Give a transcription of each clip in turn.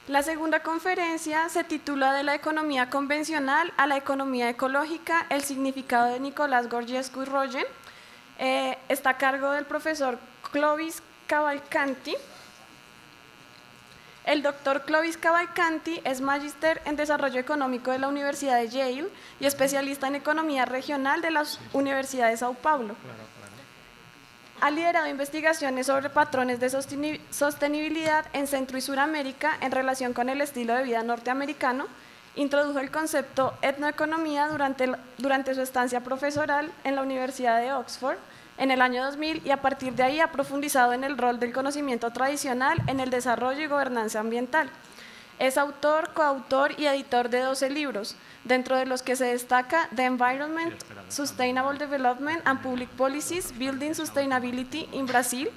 La segunda conferencia se titula De la economía convencional a la economía ecológica, el significado de Nicolás Georgescu y Rogen. Está a cargo del profesor Clovis Cavalcanti. El doctor Clovis Cavalcanti es magíster en Desarrollo Económico de la Universidad de Yale y especialista en Economía Regional de la Universidad de Sao Paulo. Ha liderado investigaciones sobre patrones de sostenibilidad en Centro y Suramérica en relación con el estilo de vida norteamericano. Introdujo el concepto etnoeconomía durante su estancia profesoral en la Universidad de Oxford en el año 2000 y a partir de ahí ha profundizado en el rol del conocimiento tradicional en el desarrollo y gobernanza ambiental. Es autor, coautor y editor de 12 libros, dentro de los que se destaca The Environment, Sustainable Development and Public Policies, Building Sustainability in Brazil,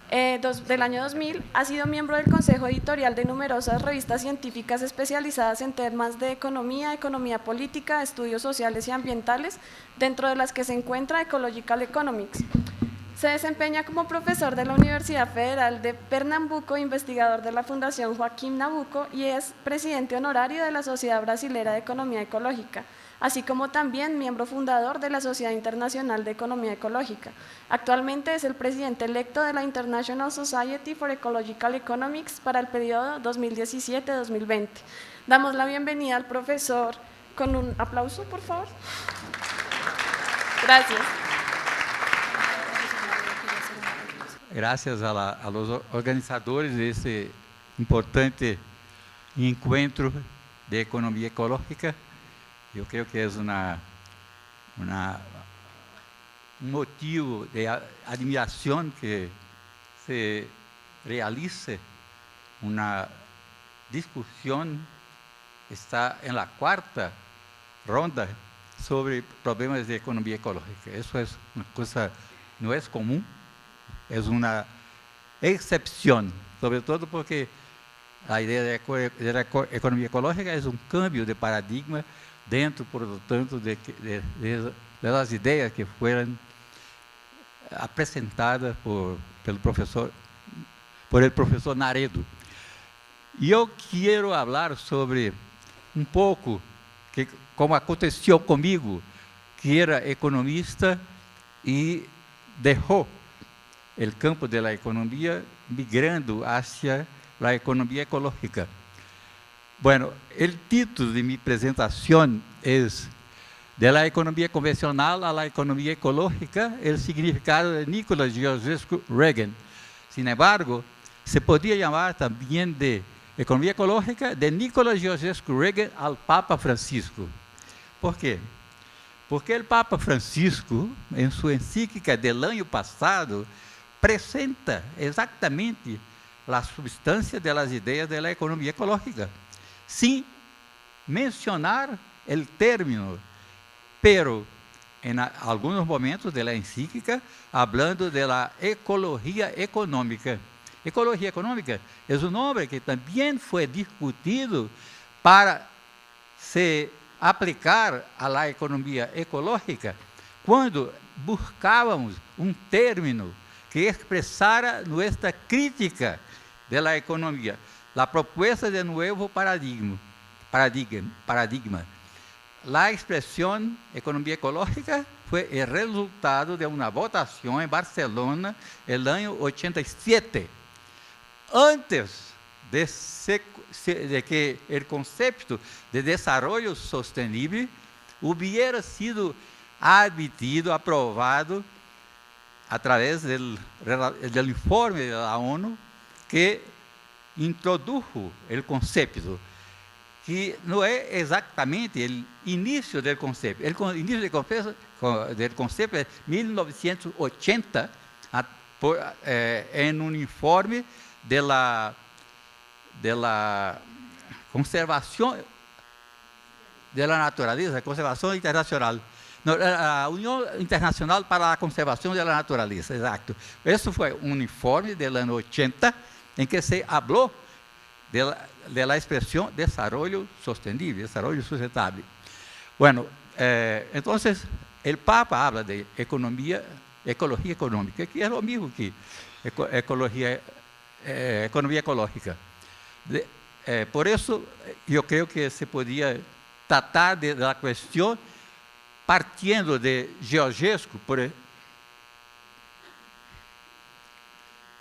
del año 2000. Ha sido miembro del consejo editorial de numerosas revistas científicas especializadas en temas de economía, economía política, estudios sociales y ambientales, dentro de las que se encuentra Ecological Economics. Se desempeña como profesor de la Universidad Federal de Pernambuco, investigador de la Fundación Joaquim Nabuco y es presidente honorario de la Sociedad Brasilera de Economía Ecológica, así como también miembro fundador de la Sociedad Internacional de Economía Ecológica. Actualmente es el presidente electo de la International Society for Ecological Economics para el periodo 2017-2020. Damos la bienvenida al profesor con un aplauso, por favor. Gracias. Graças a los organizadores desse importante encontro de economia ecológica. Eu creio que é um motivo de admiração que se realice uma discussão, está em la quarta ronda sobre problemas de economia ecológica. Isso é uma coisa, não é comum. É uma exceção, sobretudo porque a ideia da economia ecológica é um cambio de paradigma dentro, portanto, das ideias que foram apresentadas pelo professor Naredo. E eu quero falar sobre pouco como aconteceu comigo, que era economista e deixou o campo da economia migrando hacia a economia ecológica. Bueno, o título de minha apresentação é De la economia convencional a la economia ecológica, o significado de Nicolás Georgescu Reagan. Sin embargo, se podia chamar também de economia ecológica de Nicolás Georgescu Reagan ao Papa Francisco. Por quê? Porque o Papa Francisco, em sua encíclica del ano passado, apresenta exatamente a substância das ideias da economia ecológica, sem mencionar o término, pero em alguns momentos da encíclica, falando da ecologia econômica. Ecologia econômica é um nome que também foi discutido para se aplicar à economia ecológica, quando buscávamos um término que expressara nossa crítica da economia, a proposta de novo paradigma. A expressão economia ecológica foi o resultado de uma votação em Barcelona no ano 87. Antes de que o conceito de desenvolvimento sustentável hubiera sido admitido, aprovado, através do informe da ONU que introdujo o conceito, que não é exatamente o início do conceito. O início do conceito é 1980, em um informe da conservação da natureza, conservação internacional. A União Internacional para a Conservação da Natureza, exato. Esse foi um informe do ano 80, em que se falou da expressão desenvolvimento sustentável, desenvolvimento sustentável. Bueno, então, o Papa habla de ecologia econômica, que é o mesmo que economia ecológica. por isso, eu creio que se podia tratar da questão partindo de Georgescu,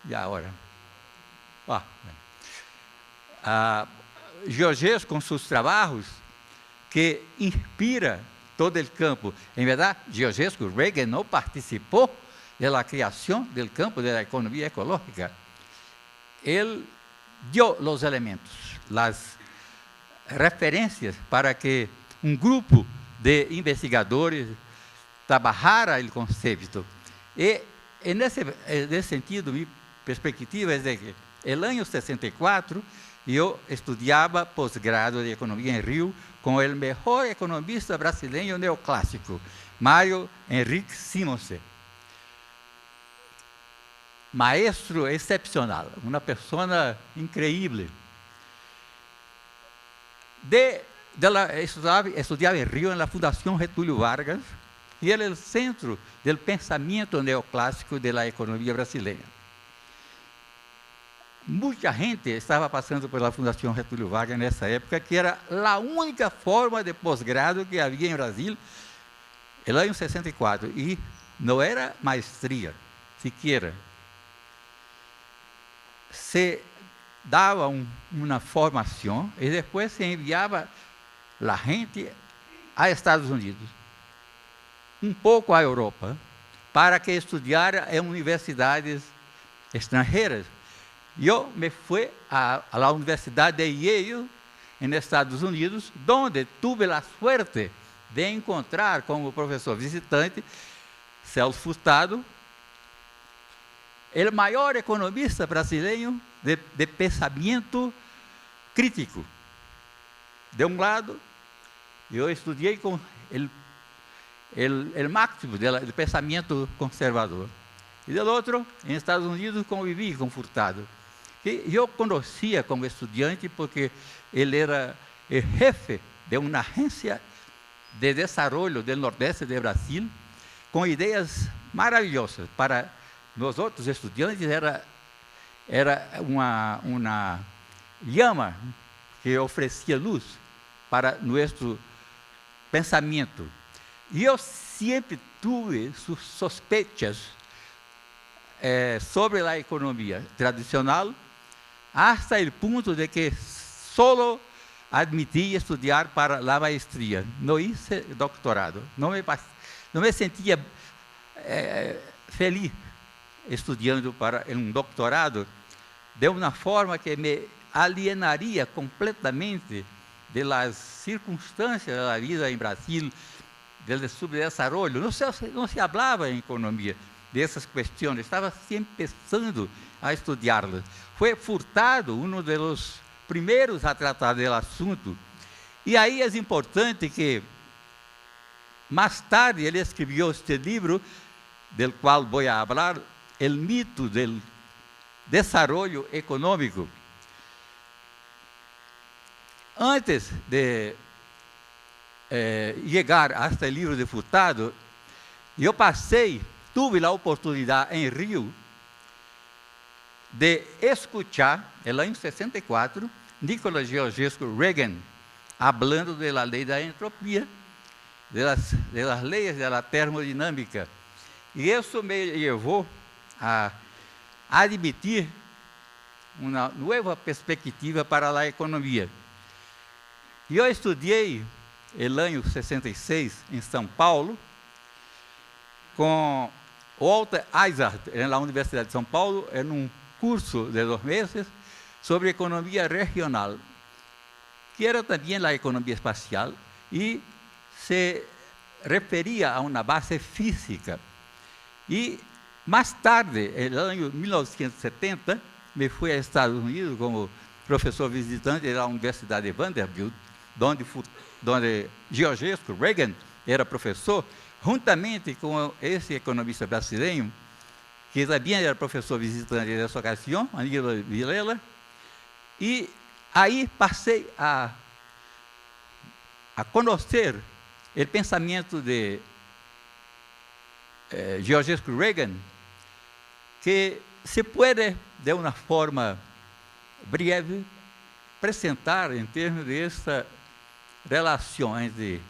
e agora? Georgescu, com seus trabalhos, que inspira todo o campo. Em verdade, Georgescu Reagan não participou da criação do campo da economia ecológica. Ele deu os elementos, as referências para que um grupo de investigadores trabalhara o conceito. E, nesse sentido, minha perspectiva é de que, no ano 64, eu estudava pós-grado de economia em Rio com o melhor economista brasileiro neoclássico, Mário Henrique Simonsen. Maestro excepcional, uma pessoa incrível. Estudava em Rio, na Fundação Getúlio Vargas, e ele é o centro do pensamento neoclássico da economia brasileira. Muita gente estava passando pela Fundação Getúlio Vargas nessa época, que era a única forma de pós-grado que havia em Brasil, no ano 64, e não era maestria, sequer. Se dava uma formação e depois se enviava a gente a Estados Unidos, um pouco à Europa, para que estudara em universidades estrangeiras. Eu me fui à Universidade de Yale, nos Estados Unidos, onde tive a suerte de encontrar como professor visitante Celso Furtado, o maior economista brasileiro de pensamento crítico. De um lado, eu estudei com o máximo do pensamento conservador. E do outro, nos Estados Unidos, convivi com Furtado, que eu conhecia como estudante porque ele era o jefe de uma agência de desenvolvimento do Nordeste do Brasil, com ideias maravilhosas. Para nós outros estudantes era uma llama que oferecia luz para nosso pensamento. E eu sempre tive sospechas sobre a economia tradicional, hasta o ponto de que só admitia estudar para a maestria. Não hice doutorado. Não me sentia feliz estudando para um doutorado de uma forma que me alienaria completamente das circunstâncias da vida em Brasil, do subdesenvolvimento. Não se falava em economia dessas questões, estava sempre pensando a estudá-las. Foi Furtado um dos primeiros a tratar do assunto. E aí é importante que, mais tarde, ele escreveu este livro, do qual vou falar, O Mito do Desarrollo Econômico. Antes de chegar a este livro de Furtado, eu tive a oportunidade em Rio de escutar, no ano 64, Nicolas Georgescu Reagan falando da lei da entropia, das leis da termodinâmica. E isso me levou a admitir uma nova perspectiva para a economia. E eu estudei no ano 66 em São Paulo com Walter Isard, na Universidade de São Paulo, em um curso de 2 meses sobre economia regional, que era também a economia espacial e se referia a uma base física. E mais tarde, no ano 1970, me fui aos Estados Unidos como professor visitante da Universidade de Vanderbilt, onde Georgescu Reagan era professor, juntamente com esse economista brasileiro, que também era professor visitante nessa ocasião, Aníbal Vilela, e aí passei a conhecer o pensamento de Georgescu Reagan, que se pode, de uma forma breve, apresentar em termos dessa relação entre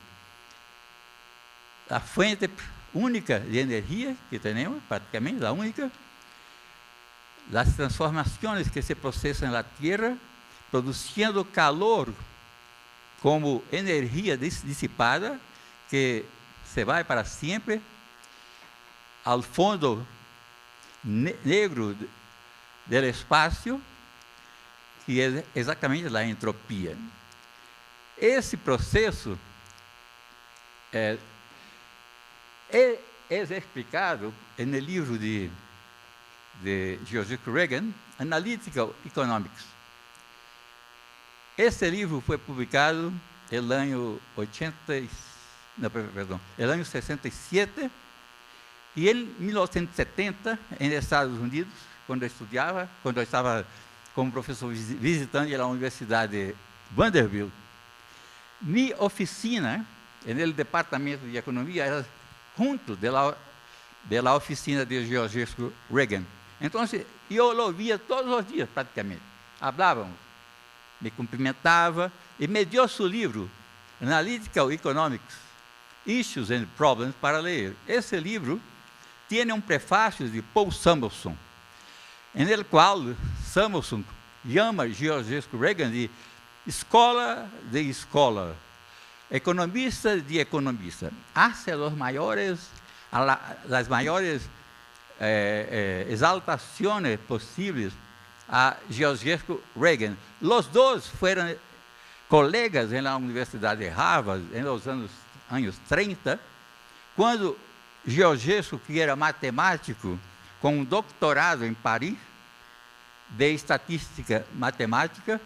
a fonte única de energia que temos, praticamente a única, as transformações que se processam na Terra, produzindo calor como energia dissipada, que se vai para sempre ao fundo negro do espaço, que é exatamente a entropia. Esse processo é explicado no livro de George Reagan, Analytical Economics. Esse livro foi publicado no ano 67, e em 1970, nos Estados Unidos, quando eu estava como professor visitante na Universidade de Vanderbilt, minha oficina, no departamento de economia, era junto da oficina de George Reagan. Então, eu o ouvia todos os dias, praticamente. Falávamos, me cumprimentava e me deu seu livro, Analytical Economics, Issues and Problems, para ler. Esse livro tem um prefácio de Paul Samuelson, no qual Samuelson chama George Reagan de escola de escola, economista de economista. Hace as maiores exaltações possíveis a George Reagan. Os dois foram colegas na Universidade de Harvard nos anos 30, quando George, que era matemático, com um doutorado em Paris, de estatística matemática,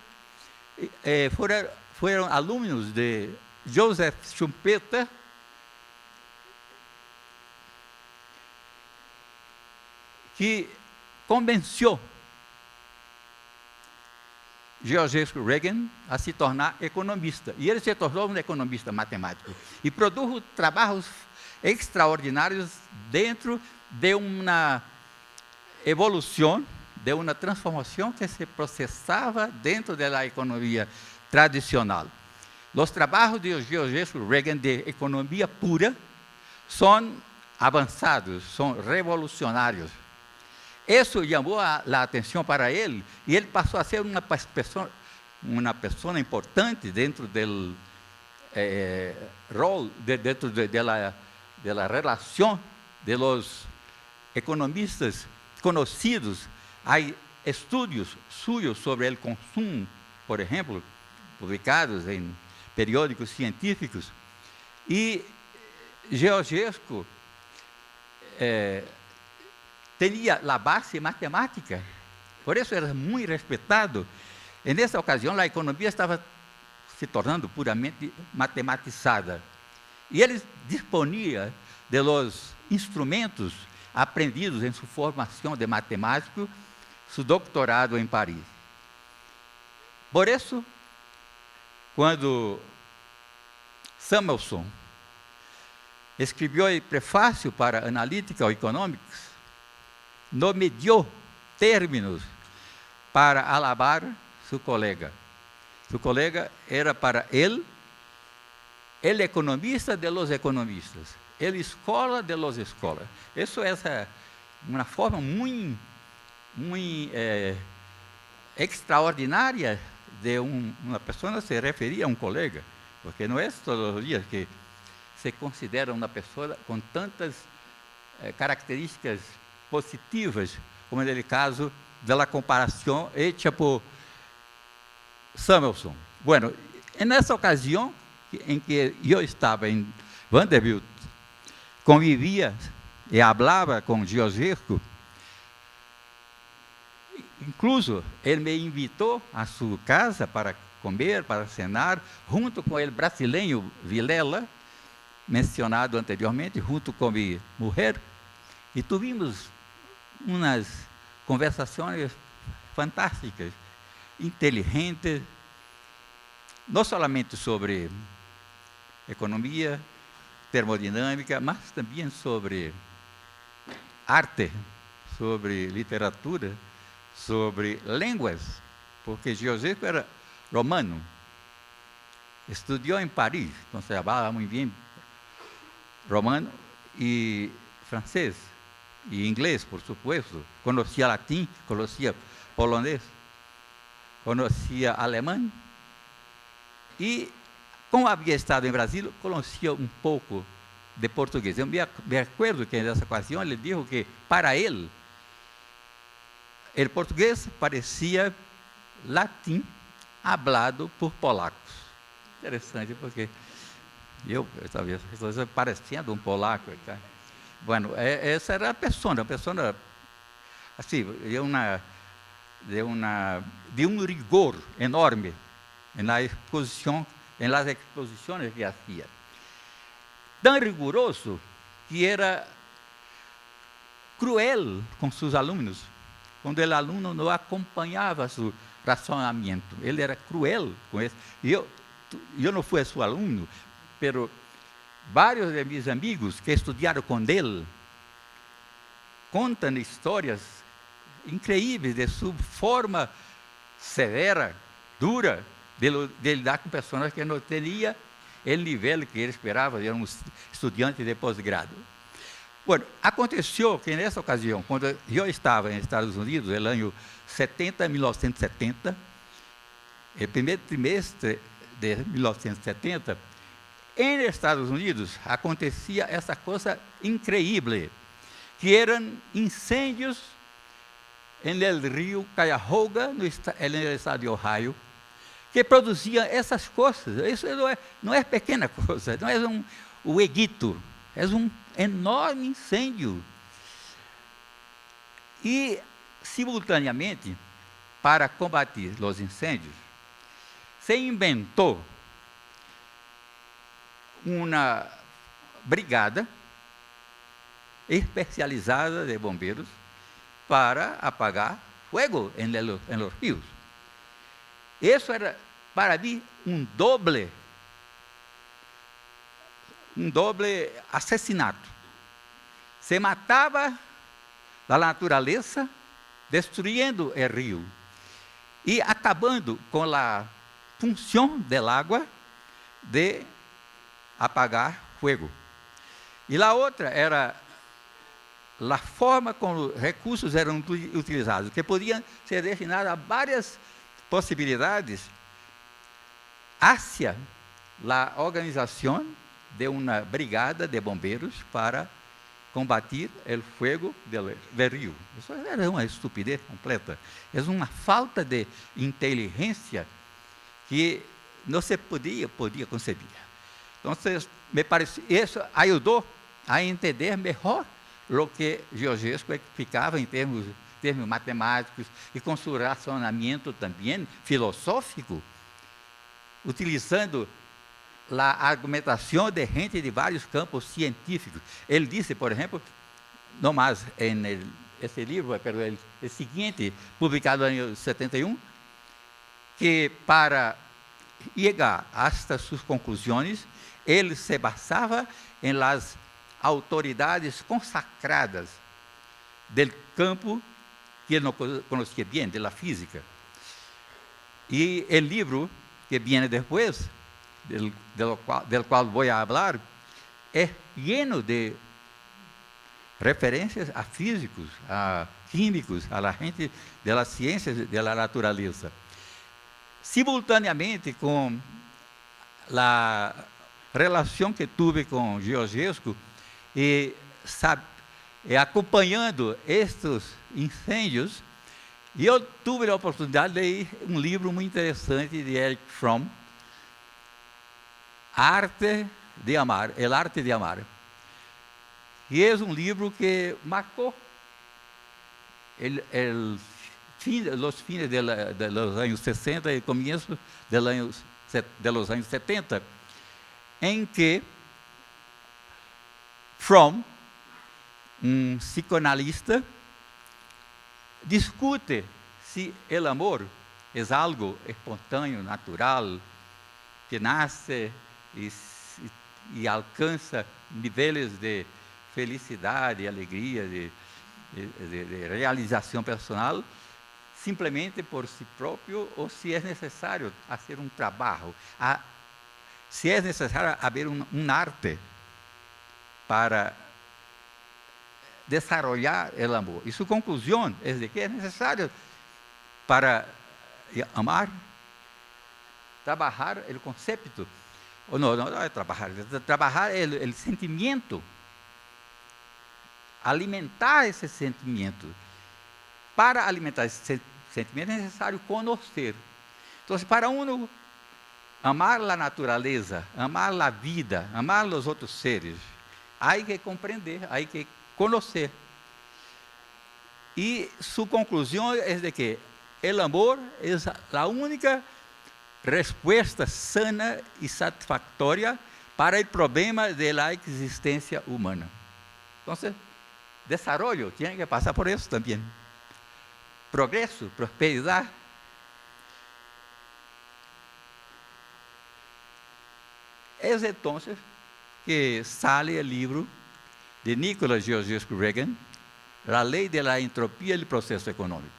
foram alunos de Joseph Schumpeter, que convenceu George Reagan a se tornar economista. E ele se tornou um economista matemático. E produziu trabalhos extraordinários dentro de uma evolução, de uma transformação que se processava dentro da economia tradicional. Os trabalhos de George Reagan de economia pura são avançados, são revolucionários. Isso chamou a atenção para ele, e ele passou a ser uma pessoa importante dentro do rol, dentro da relação de los economistas conhecidos. Há estudos suyos sobre o consumo, por exemplo, publicados em periódicos científicos, e Georgescu tinha a base matemática, por isso era muito respeitado. E nessa ocasião, a economia estava se tornando puramente matematizada. E ele disponia de los instrumentos aprendidos em sua formação de matemático, seu doutorado em Paris. Por isso, quando Samuelson escreveu o prefácio para Analytical Economics, não mediu términos para alabar seu colega. Seu colega era para ele economista de los economistas, ele escola de los escolas. Isso é uma forma muito extraordinária de uma pessoa se referir a um colega, porque não é todos os dias que se considera uma pessoa com tantas características positivas, como no caso da comparação hecha por Samuelson. Bueno, nessa ocasião em que eu estava em Vanderbilt, convivia e falava com Georgescu, incluso ele me invitou à sua casa para comer, para cenar, junto com o brasileiro Vilela, mencionado anteriormente, junto com minha mulher, e tivemos umas conversações fantásticas, inteligentes, não somente sobre economia, termodinâmica, mas também sobre arte, sobre literatura, sobre línguas, porque Georgescu era romano. Estudió en París, entonces hablaba muy bien romano y francés, y inglés, por supuesto. Conocía latín, conocía polonés, conocía alemán. Y como había estado en Brasil, conocía un poco de portugués. Eu me acuerdo que nessa ocasião ele disse que, para ele, o português parecia latim hablado por polacos. Interessante, porque eu talvez estou parecendo um polaco. Tá? Bueno, essa era a pessoa assim, de um rigor enorme nas exposições que hacía. Tão riguroso que era cruel com seus alunos, quando o aluno não acompanhava seu racionamento. Ele era cruel com isso. Eu não fui seu aluno, mas vários de meus amigos que estudaram com ele contam histórias incríveis de sua forma severa, dura, de lidar com pessoas que não tinham o nível que ele esperava, era um estudante de pós-grado. Bueno, aconteceu que nessa ocasião, quando eu estava nos Estados Unidos, no ano 1970, o primeiro trimestre de 1970, em Estados Unidos acontecia essa coisa incrível, que eram incêndios no rio Cuyahoga, no estado de Ohio, que produziam essas coisas. Isso não é pequena coisa, não é o Egito, é um enorme incêndio. E, simultaneamente, para combater os incêndios, se inventou uma brigada especializada de bombeiros para apagar fogo em los rios. Isso era, para mim, um doble assassinato. Se matava a natureza, destruindo o rio e acabando com a função da água de apagar fogo. E a outra era a forma como os recursos eram utilizados, que podiam ser destinados a várias possibilidades hacia a organização de uma brigada de bombeiros para combater o fogo do rio. Isso era uma estupidez completa. É uma falta de inteligência que não se podia conceber. Então, me parece, isso ajudou a entender melhor o que Georgescu explicava em termos matemáticos e com seu racionamento também filosófico, utilizando a argumentação de gente de vários campos científicos. Ele disse, por exemplo, não mais esse livro, pero o seguinte, publicado em 71, que para chegar a suas conclusões, ele se basava em las autoridades consagradas del campo que ele não conhecia bem, de la física. E o livro que vem depois, del qual vou falar, é lleno de referências a físicos, a químicos, a la gente de las ciências de la natureza. Simultaneamente com a relação que tive com Georgescu e acompanhando estes incêndios, eu tive a oportunidade de ler um livro muito interessante de Erich Fromm, Arte de Amar, El Arte de Amar. E é um livro que marcou os fins dos anos 60 e começo dos anos 70, em que Fromm, um psicoanalista, discute se o amor é algo espontâneo, natural, que nasce e alcança níveis de felicidade, alegria, de realização personal, simplesmente por si próprio, ou se é necessário fazer um trabalho, se é necessário haver um arte para desarrollar o amor. E sua conclusão é de que é necessário para amar, trabalhar o conceito, ou não é trabalhar o sentimento, alimentar esse sentimento. Para alimentar esse sentimento é necessário conhecer. Então, para amar a natureza, amar a vida, amar os outros seres, há que compreender, há que conhecer. E sua conclusão é de que o amor é a única resposta sana e satisfatória para o problema da existência humana. Então, desarrollo tem que passar por isso também. Progresso, prosperidade. É então que sale o livro de Nicholas Georgescu Reagan, A Lei de la Entropia e o Processo Econômico,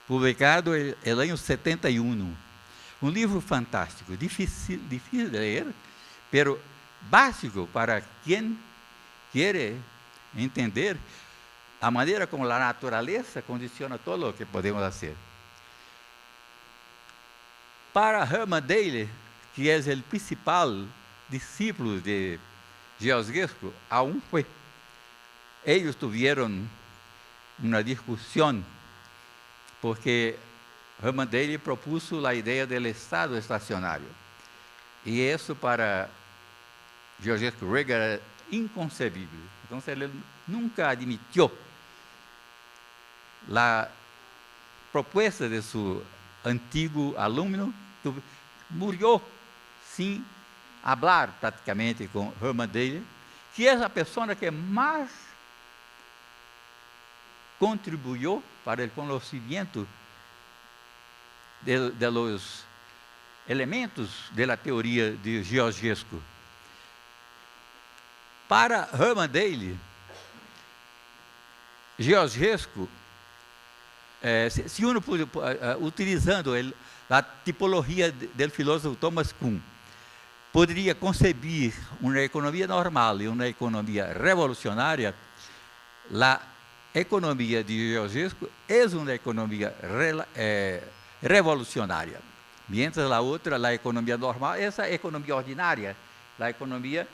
publicado no ano 71. Um livro fantástico, difícil de ler, pero básico para quem quer entender a maneira como a natureza condiciona todo o que podemos fazer. Para Herman Daly, que é o principal discípulo de Georgescu, aún foi. Eles tiveram uma discussão, porque Herman Daly propuso a ideia do estado estacionário. E isso para Georgescu Reagan era inconcebível. Então, ele nunca admitiu a proposta de seu antigo aluno, morreu sem falar praticamente com Herman Daly, que é a pessoa que mais contribuiu para o conhecimento de los elementos da teoria de Georgescu. Para Herman Daly, Georgescu, se uno utilizando a tipologia do filósofo Thomas Kuhn, poderia conceber uma economia normal e uma economia revolucionária, a economia de Georgescu é uma economia revolucionária, mientras a outra, a economia normal, essa é a economia ordinária, a economia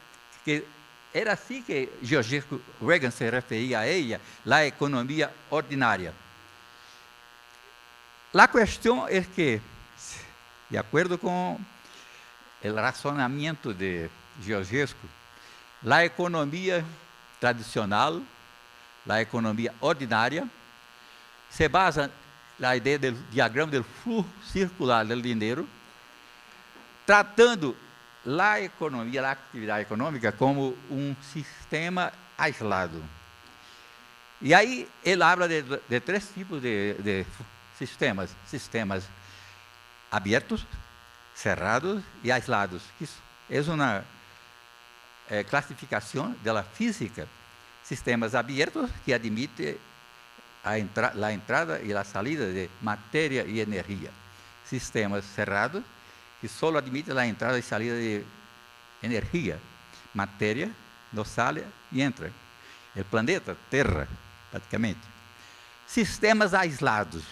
que era assim que Georgescu Reagan se referia a ela, a economia ordinária. A questão é que, de acordo com o razonamento de Georgescu, a economia tradicional, a economia ordinária, se basa na ideia do diagrama do fluxo circular do dinheiro, tratando a economia, a atividade econômica, como um sistema aislado. E aí ele habla de três tipos de sistemas: sistemas abertos, cerrados e aislados. Isso é uma classificação da física. Sistemas abertos, que admitem a entrada e a saída de matéria e energia. Sistemas cerrados, que só admitem a entrada e saída de energia. Matéria não sai e entra. O planeta, Terra, praticamente. Sistemas aislados,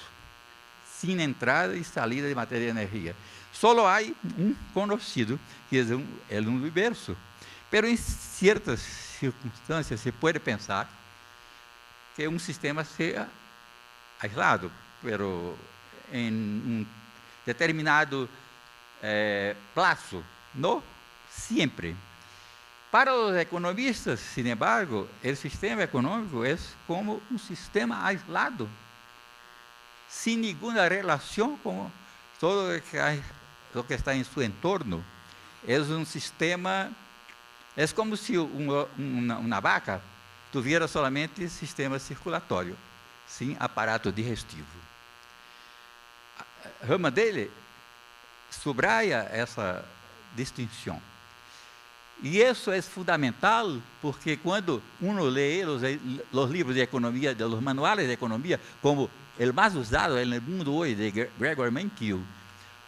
sem entrada e saída de matéria e energia. Só há um conhecido, que é o universo. Mas em certas circunstâncias se pode pensar que um sistema seja aislado, mas em um determinado prazo, não sempre. Para os economistas, sin embargo, o sistema econômico é como um sistema aislado, sem nenhuma relação com todo o que está em seu entorno. É um sistema, é como se uma vaca tivesse somente sistema circulatório, sem aparato digestivo. Herman Daly subraya essa distinção. E isso é fundamental porque quando uno lê os livros de economia, os manuais de economia, como o mais usado no mundo hoje, de Gregor Menkel,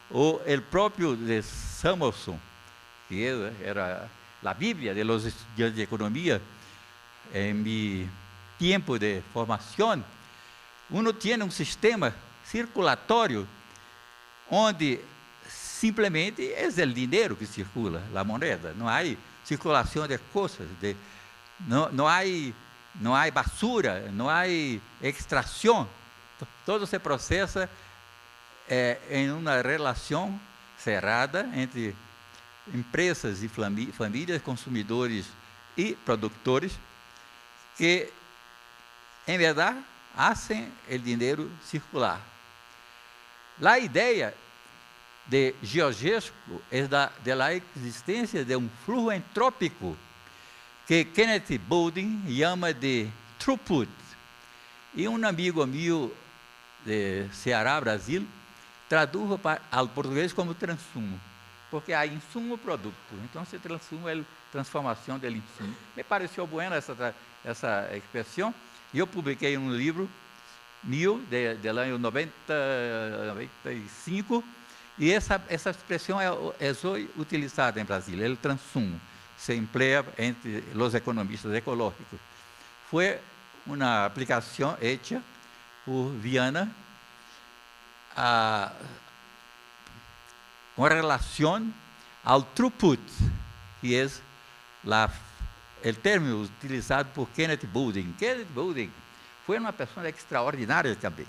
ou o próprio de Samuelson, que era a Bíblia de los estudiantes de economia, em meu tempo de formação, uno tem um sistema circulatório onde simplesmente é o dinheiro que circula, a moeda. Não há circulação de coisas, não há basura, não há extração. Todo se processa em uma relação cerrada entre empresas e famílias, consumidores e produtores, que, em verdade, fazem o dinheiro circular. A ideia de Georgescu é da existência de um fluxo entrópico que Kenneth Boulding chama de throughput. E um amigo meu de Ceará, Brasil, traduz ao português como transumo, porque há insumo-produto, então se transforma a transformação do insumo. Me pareceu boa essa expressão, e eu publiquei um livro meu, do ano 95, e essa expressão é hoje utilizada em Brasília, o transumo, se emplea entre os economistas ecológicos. Foi uma aplicação hecha por Viana com relação ao throughput, que é o termo utilizado por Kenneth Boulding. Kenneth Boulding foi uma pessoa extraordinária também.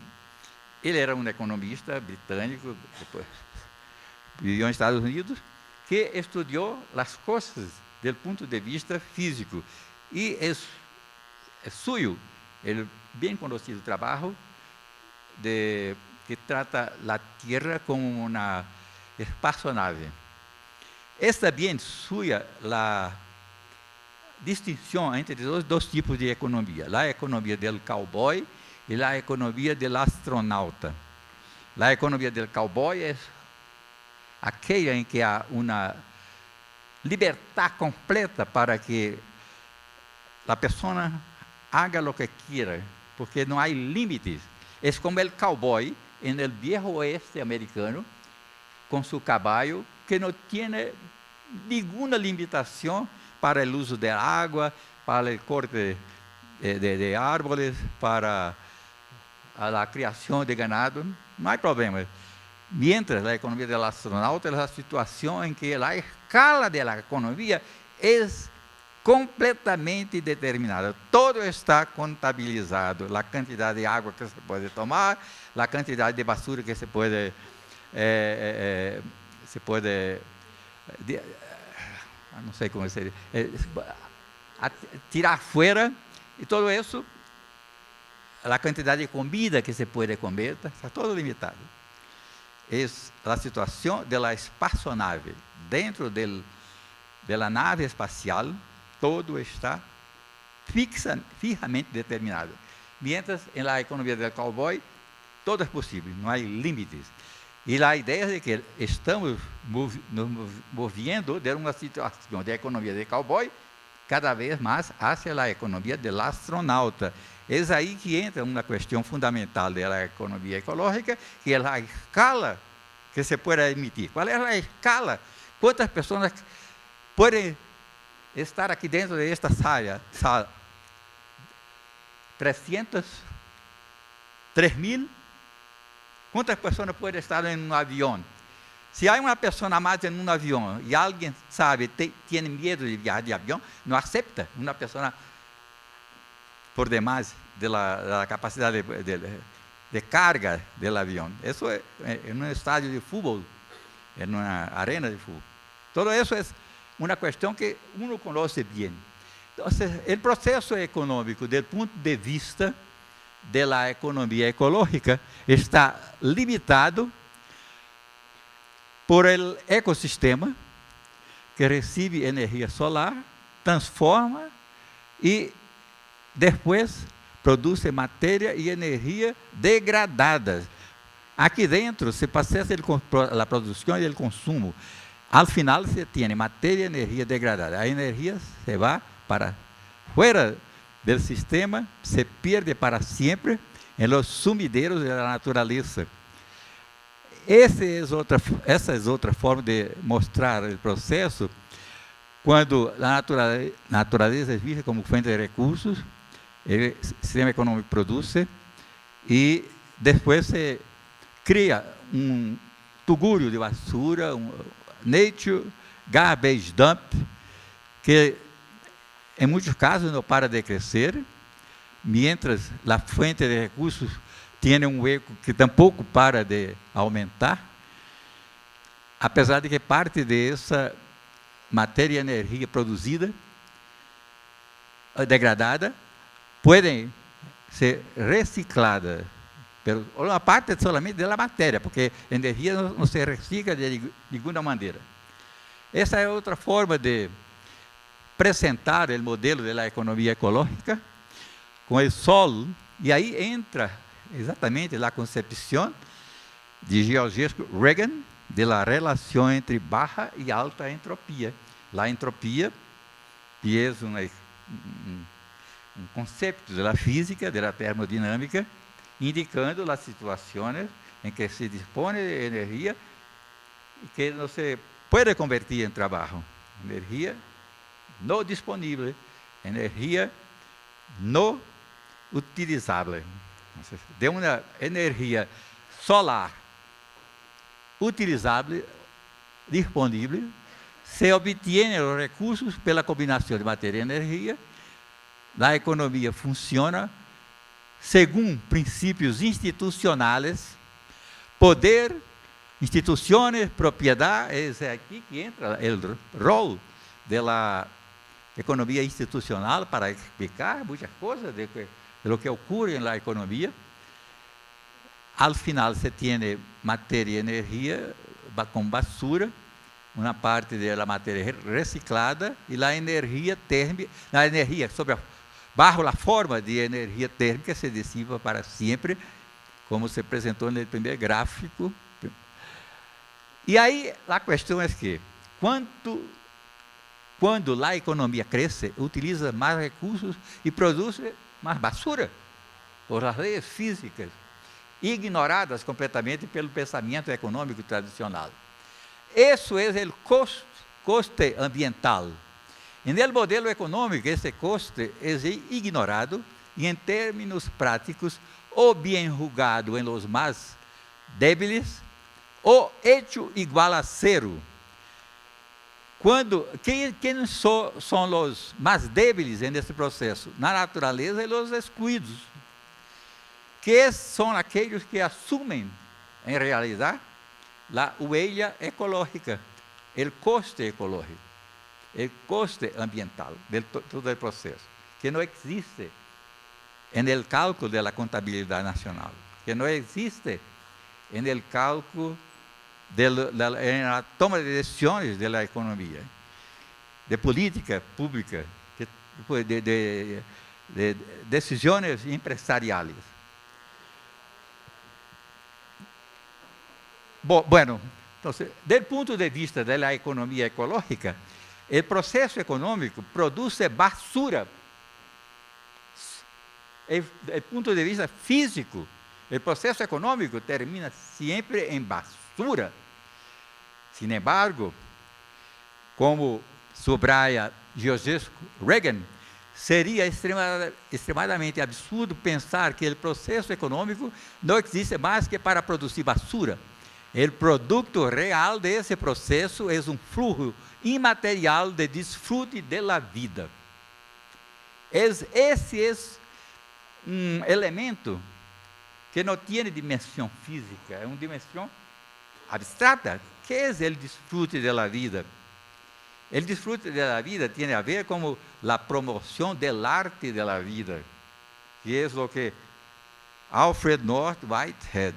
Ele era um economista britânico, depois viveu nos Estados Unidos, que estudou as coisas do ponto de vista físico. E é suyo el bem conhecido trabalho que trata a Terra como uma espaçonave. É também suya a distinção entre os dois tipos de economia, a economia do cowboy e a economia do astronauta. A economia do cowboy é aquela em que há uma liberdade completa para que a pessoa haga o que quiera, porque não há limites. É como o cowboy no viejo oeste americano, com seu cavalo, que não tem nenhuma limitação para o uso da água, para o corte de árvores, para a criação de ganado, não há problema. Mientras a economia do astronauta é a situação em que a escala da economia é completamente determinada. Todo está contabilizado. A quantidade de água que se pode tomar, a quantidade de basura que se pode não sei como seria, tirar fora, e tudo isso, a quantidade de comida que se pode comer, está todo limitado. É a situação da espaçonave. Dentro da nave espacial, todo está fijamente determinado. Mientras, na economia do cowboy, todo é possível, não há limites. E a ideia de que estamos nos movendo de uma situação de economia de cowboy cada vez mais hacia a economia do astronauta. É aí que entra uma questão fundamental da economia ecológica, que é a escala que se pode emitir. Qual é a escala? Quantas pessoas podem estar aqui dentro desta sala? 300? 3.000? Quantas pessoas podem estar em um avião? Se há uma pessoa a mais em um avião e alguém sabe, tem medo de viajar de avião, não aceita uma pessoa por demais da capacidade de carga do avião. Isso é em um estádio de futebol, em uma arena de futebol. Todo isso é uma questão que uno conhece bem. Então, o processo econômico, do ponto de vista da economia ecológica, está limitado por el ecossistema que recebe energia solar, transforma e depois produz matéria e energia degradadas. Aqui dentro se processa a produção e o consumo. Al final se tiene materia y energía degradada. La energía se va para fuera del sistema, se pierde para siempre en los sumideros de la naturaleza. Essa é outra forma de mostrar o processo, quando a natureza é vista como fonte de recursos, o sistema econômico produz, e depois se cria um tugúrio de basura, um nature garbage dump, que em muitos casos não para de crescer, mientras a fonte de recursos tem um eco que tampouco para de aumentar, apesar de que parte dessa matéria e energia produzida, degradada, podem ser recicladas. Uma parte é solamente da matéria, porque a energia não se recicla de nenhuma maneira. Essa é outra forma de apresentar o modelo da economia ecológica, com o solo, e aí entra exatamente a concepção de Georges Reagan da relação entre baixa e alta entropia. A entropia, que é um conceito da física, da termodinâmica, indicando as situações em que se dispõe de energia e que não se pode convertir em trabalho. Energia não disponível, energia não utilizável. De uma energia solar utilizável, disponível, se obtém os recursos pela combinação de matéria e energia. A economia funciona segundo princípios institucionais, poder, instituições, propriedade. É aqui que entra o rol da economia institucional para explicar muitas coisas de lo que ocorre na economia. Al final se tem matéria e energia com basura, uma parte da matéria reciclada, e a energia térmica, a energia bajo a forma de energia térmica se dissipa para sempre, como se apresentou no primeiro gráfico. E aí a questão é que, quando a economia cresce, utiliza mais recursos e produz mais basura, por as leis físicas, ignoradas completamente pelo pensamento econômico tradicional. Isso é o custo ambiental. E no modelo econômico, esse custo é ignorado e, em termos práticos, ou bem jugado em los mais débiles, ou hecho igual a zero. Quem são os mais débiles nesse processo? Na natureza, os excluídos, que são aqueles que assumem, em realizar, a huella ecológica, o custo ecológico, o custo ambiental de todo o processo, que não existe no cálculo da contabilidade nacional, que não existe no cálculo na toma de decisões da economia, de política pública, de decisões empresariais. Bueno, entonces, do ponto de vista da economia ecológica, o processo econômico produz basura. Do ponto de vista físico, o processo econômico termina sempre em basura. Sin embargo, como subraya Georges Reagan, seria extremadamente absurdo pensar que o processo econômico não existe mais que para produzir basura. O produto real desse processo é um fluxo imaterial de desfrute da vida. Esse é um elemento que não tem dimensão física, é uma dimensão abstrata. Que é o desfrute da vida? O desfrute da vida tem a ver com a promoção do arte da vida, que é o que Alfred North Whitehead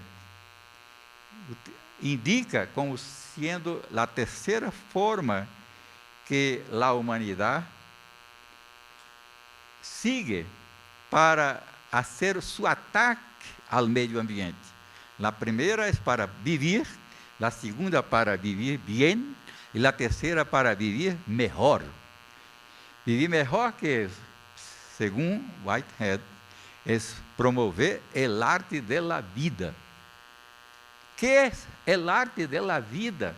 indica como sendo a terceira forma que a humanidade sigue para fazer seu ataque ao meio ambiente. A primeira é para viver, a segunda para viver bem, e a terceira para viver melhor. Viver melhor que, segundo Whitehead, é promover o arte da vida. Que é o arte da vida?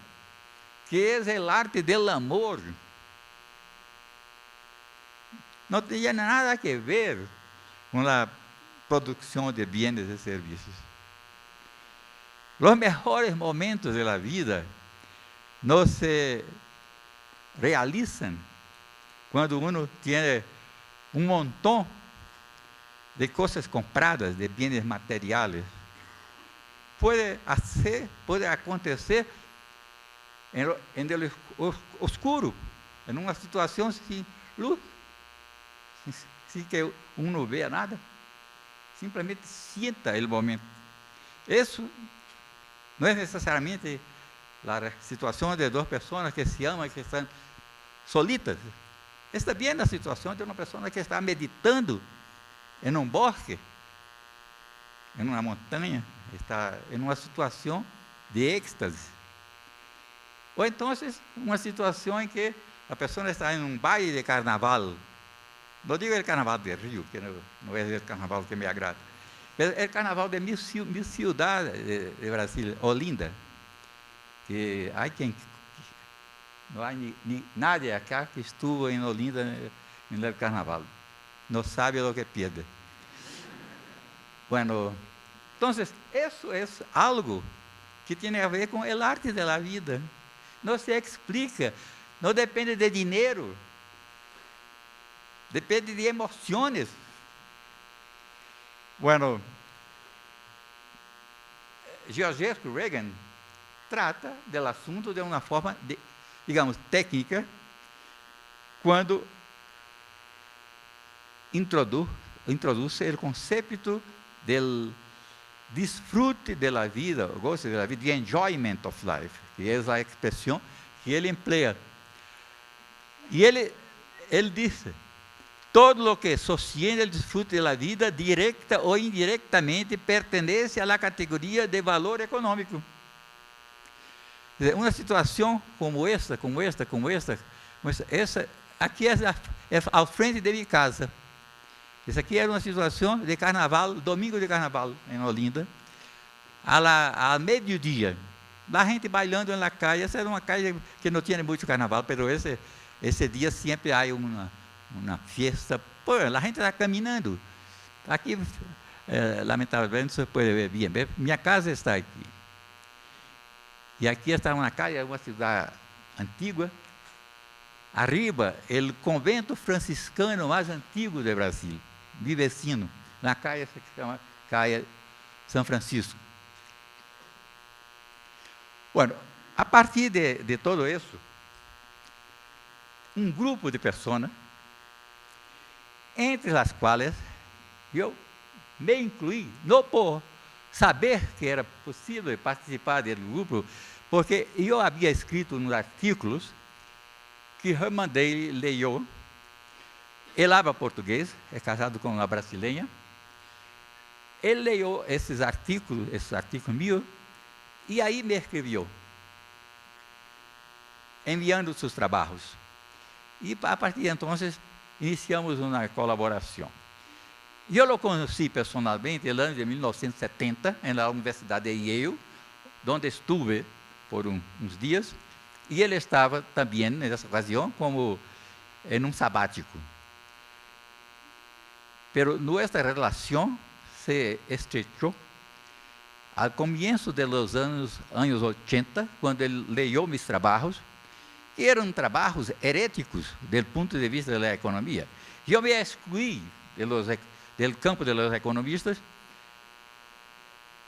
Que é o arte do amor? Não tem nada a ver com a produção de bens e serviços. Os melhores momentos da vida não se realizam quando uno tem montão de coisas compradas, de bens materiais. Pode acontecer em el oscuro, em uma situação sem luz, sem que uno veja nada. Simplesmente sienta o momento. Isso não é necessariamente a situação de duas pessoas que se amam e que estão solitas. É também a situação de uma pessoa que está meditando em um bosque, em uma montanha, está em uma situação de êxtase. Ou então, uma situação em que a pessoa está em um baile de carnaval. Não digo o carnaval de Rio, que não é o carnaval que me agrada. É o carnaval de mil cidades de Brasil, Olinda. Que não há nadie acá que estuvo em Olinda no carnaval. Não sabe o que perde. Bueno, então, isso é algo que tem a ver com o arte da vida. Não se explica, não depende de dinheiro, depende de emoções. Bueno, Georgescu Reagan trata do assunto de uma forma, digamos, técnica, quando introduz o conceito do disfrute da vida, o gozo da vida, the enjoyment of life, que é a expressão que ele emplea. E ele disse: todo o que sostiene o disfrute da vida, directa ou indiretamente, pertenece à categoria de valor econômico. Uma situação como esta, aqui é ao frente de minha casa. Essa aqui era uma situação de carnaval, domingo de carnaval, em Olinda, ao meio-dia. A gente bailando na calle. Essa era uma calle que não tinha muito carnaval, mas esse dia sempre há uma festa. Pô, a gente está caminhando. Aqui, lamentavelmente, você pode ver bem. Minha casa está aqui. E aqui está uma calle, uma cidade antiga. Arriba, o convento franciscano mais antigo do Brasil. Vivecino, na calle que se chama Calle São Francisco. Bueno, a partir de todo isso, um grupo de pessoas, entre as quais eu me incluí, não por saber que era possível participar do grupo, porque eu havia escrito nos artigos que Herman Daly leu. Ele habla português, é casado com uma brasileira. Ele leu esses artigos meus, e aí me escreveu, enviando seus trabalhos. E a partir de então, iniciamos uma colaboração. Eu o conheci pessoalmente no ano de 1970, na Universidade de Yale, onde estive por uns dias, e ele estava também, nessa ocasião, como em um sabático. Pero nuestra relación se estrechó al comienzo de los años 80, cuando él leyó mis trabajos, que eran trabajos heréticos del punto de vista de la economía. Yo me excluí del campo de los economistas,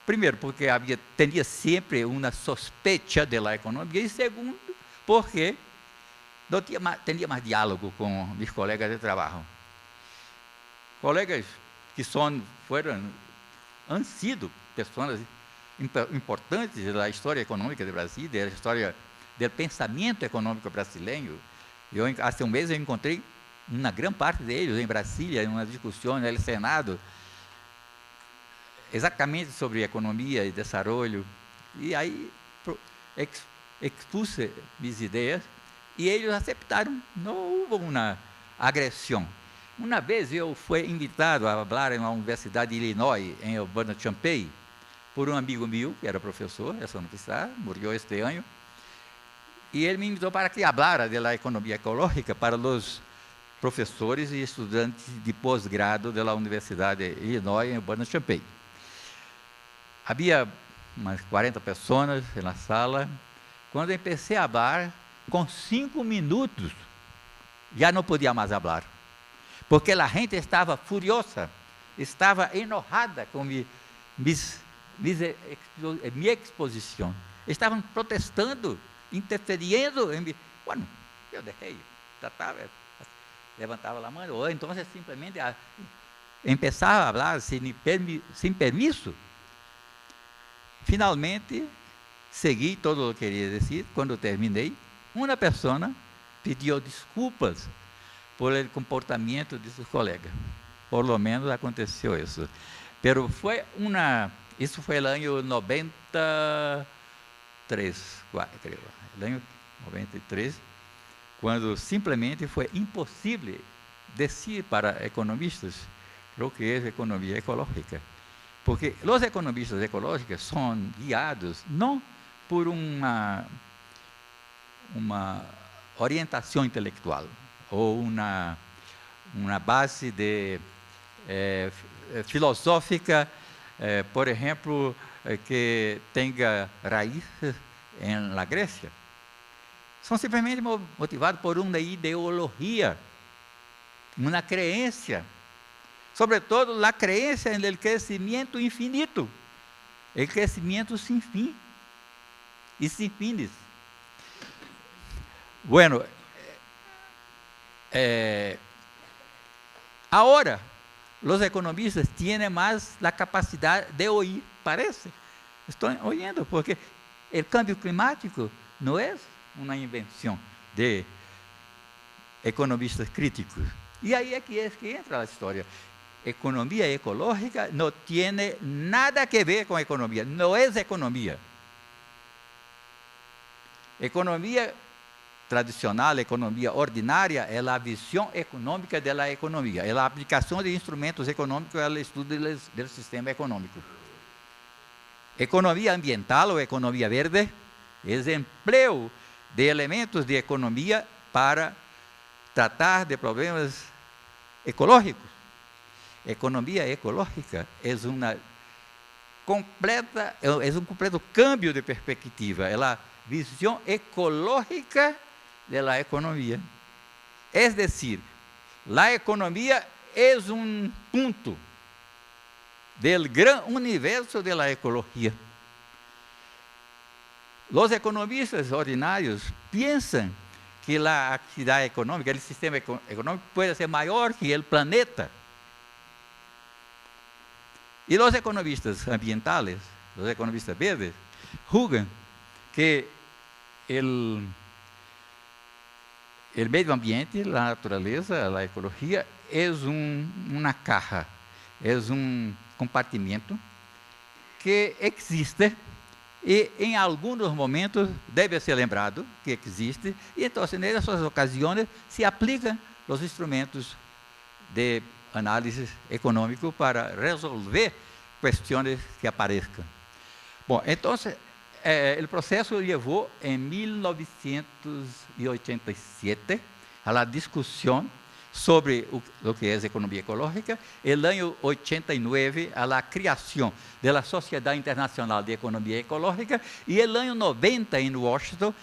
primeiro, porque tenía siempre una sospecha de la economía, y segundo, porque no tenía más diálogo con mis colegas de trabajo. Colegas que han sido pessoas importantes da história econômica do Brasil, da história do pensamento econômico brasileiro. Há um mês eu encontrei uma grande parte deles em Brasília, em uma discussão no Senado, exatamente sobre economia e desenvolvimento. E aí expuse minhas ideias e eles aceitaram. Não houve uma agressão. Uma vez eu fui invitado a falar em uma universidade de Illinois, em Urbana-Champaign, por um amigo meu, que era professor dessa universidade, morreu este ano, e ele me invitou para que falara da economia ecológica para os professores e estudantes de pós-grado da Universidade de Illinois, em Urbana-Champaign. Havia umas 40 pessoas na sala. Quando eu comecei a falar, com 5 minutos, já não podia mais falar, porque a gente estava furiosa, estava enojada com minha exposição. Estavam protestando, interferindo em mim. Bueno, eu deixei, tratava, levantava a mão, ou então simplesmente começava a falar sem permisso. Finalmente, segui todo o que queria dizer. Quando terminei, uma pessoa pediu desculpas por o comportamento de seus colegas. Por lo menos aconteceu isso. Isso foi no ano 93, creio. No ano 93, quando simplesmente foi impossível dizer para economistas o que é economia ecológica. Porque os economistas ecológicos são guiados não por uma orientação intelectual ou uma base filosófica, por exemplo, que tenha raízes na Grécia. São simplesmente motivados por uma ideologia, uma crença, sobretudo a crença no crescimento infinito, o crescimento sem fim e sem fins. Bueno, agora, os economistas têm mais a capacidade de ouvir, parece. Estou ouvindo, porque o câmbio climático não é uma invenção de economistas críticos. E aí é que entra a história. Economia ecológica não tem nada a ver com economia, não é economia. Economia tradicional, economia ordinária, é a visão econômica da economia, é a aplicação de instrumentos econômicos ao estudo do sistema econômico. Economia ambiental ou economia verde é emprego de elementos de economia para tratar de problemas ecológicos. Economia ecológica é um completo câmbio de perspectiva, é a visão ecológica da economia. É decir, a economia é um ponto do grande universo da ecologia. Os economistas ordinários pensam que a atividade econômica, o sistema econômico pode ser maior que o planeta. E os economistas ambientales, os economistas verdes, julgam que o meio ambiente, a natureza, a ecologia, é uma caja, é um compartimento que existe e, em alguns momentos, deve ser lembrado que existe, e então, nessas ocasiões, se aplicam os instrumentos de análise econômico para resolver questões que apareçam. Bom, então, o processo levou em 1987 à discussão sobre o que é economia ecológica, e no ano 89 à criação da Sociedade Internacional de Economia Ecológica, e no ano 90 em Washington,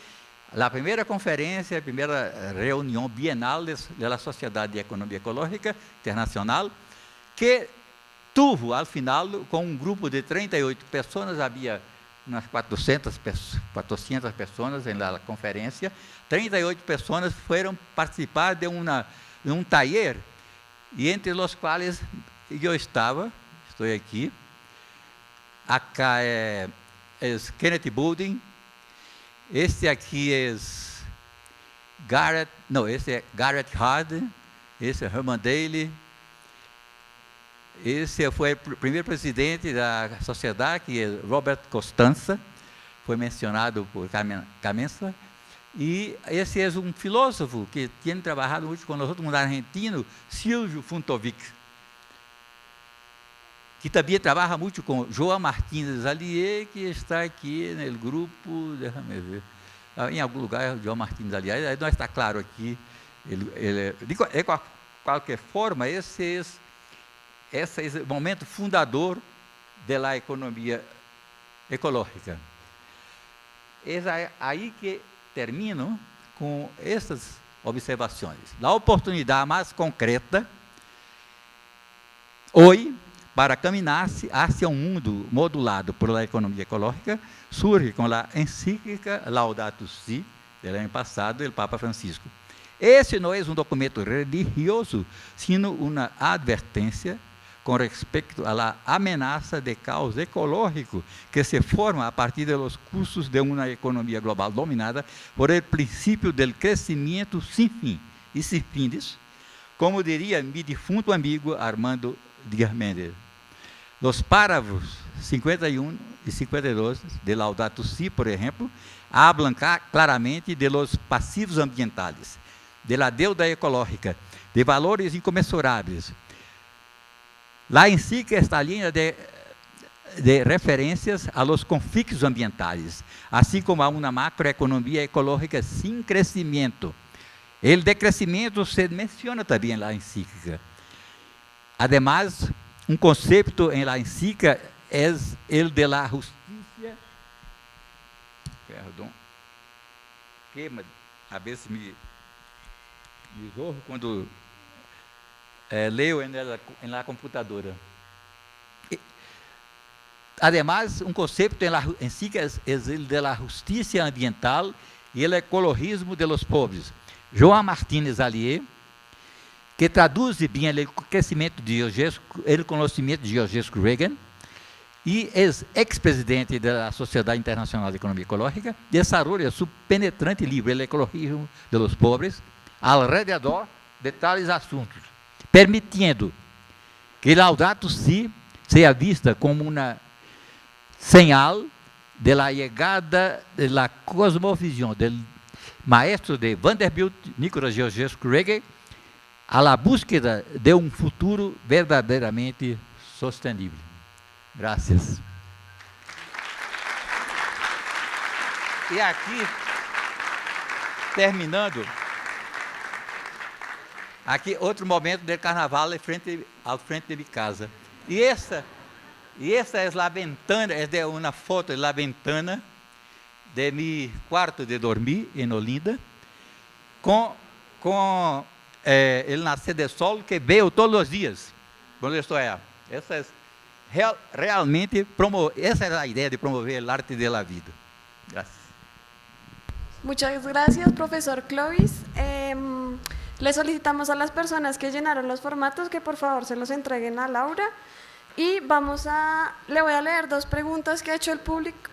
a primeira conferência, a primeira reunião bienal da Sociedade de Economia Ecológica Internacional, que tuvo, ao final, com um grupo de 38 pessoas, havia umas 400 pessoas na conferência, 38 pessoas foram participar de um taller, e entre os quais eu estou aqui. Acá é Kenneth Boulding, este aqui é Garrett Hardin, esse é Herman Daly, esse foi o primeiro presidente da sociedade, que é Robert Costanza, foi mencionado por Camença, e esse é um filósofo que tem trabalhado muito com nós, um argentino, Silvio Funtovic, que também trabalha muito com João Martins Allier, que está aqui no grupo, deixa-me ver, em algum lugar, João Martins Allier, aí não está claro aqui, de qualquer forma, esse é o momento fundador da economia ecológica. É aí que termino com essas observações. A oportunidade mais concreta, hoje, para caminhar-se hacia um mundo modulado por la economia ecológica, surge com a encíclica Laudato Si, do ano passado, do Papa Francisco. Esse não é um documento religioso, sino uma advertência com respeito à ameaça de caos ecológico que se forma a partir dos custos de uma economia global dominada por el princípio del crescimento sem fim e sem fins, como diria meu defunto amigo Armando Dias Mendes. Os parágrafos 51 e 52 de Laudato Si, por exemplo, hablam claramente de los passivos ambientais, de la deuda ecológica, de valores incomensuráveis. La encíclica está llena de referências a los conflictos ambientais, assim como a uma macroeconomia ecológica sem crescimento. O decrescimento se menciona também na encíclica. Además, um conceito em la encíclica é o de la justicia. Perdão. Que a vezes me zorro quando leio em la computadora. Además, um conceito em si que é o de la justicia ambiental e o ecologismo de los pobres. João Martins Allier, que traduz bem o conhecimento de Georges Reagan, e é ex-presidente da Sociedade Internacional de Economia Ecológica, desarrolla su penetrante livro El ecologismo de los pobres alrededor de tales assuntos, permitiendo que Laudato Si seja vista como uma señal de la llegada de la cosmovisión del maestro de Vanderbilt, Nicholas Georges Reagan, a la búsqueda de um futuro verdadeiramente sostenível. Graças. E aqui, terminando, aqui outro momento do carnaval ao frente de minha casa. E essa é a ventana, é uma foto da ventana de meu quarto de dormir em Olinda, com o nascer de sol que veio todos os dias, quando eu estou aí. Essa é realmente essa é a ideia de promover o arte de la vida. Gracias. Muchas gracias, profesor Clovis. Le solicitamos a las personas que llenaron los formatos que por favor se los entreguen a Laura. Y le voy a leer dos preguntas que ha hecho el público.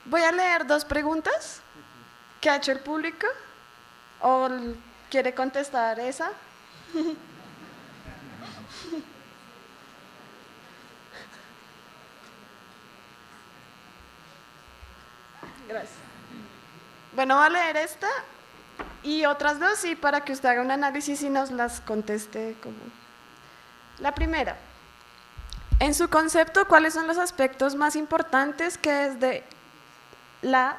Voy a leer dos preguntas que ha hecho el público. ¿O quiere contestar esa? Gracias. Bueno, voy a leer esta y otras dos, sí, para que usted haga un análisis y nos las conteste como. La primera, en su concepto, ¿cuáles son los aspectos más importantes que desde la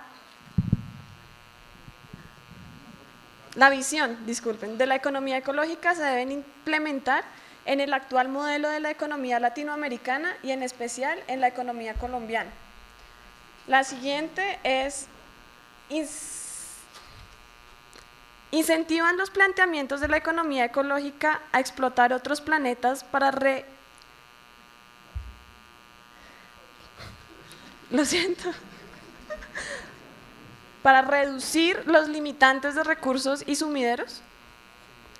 visión, de la economía ecológica se deben implementar en el actual modelo de la economía latinoamericana y en especial en la economía colombiana? La siguiente es: incentivan los planteamientos de la economía ecológica a explotar otros planetas para para reducir los limitantes de recursos y sumideros.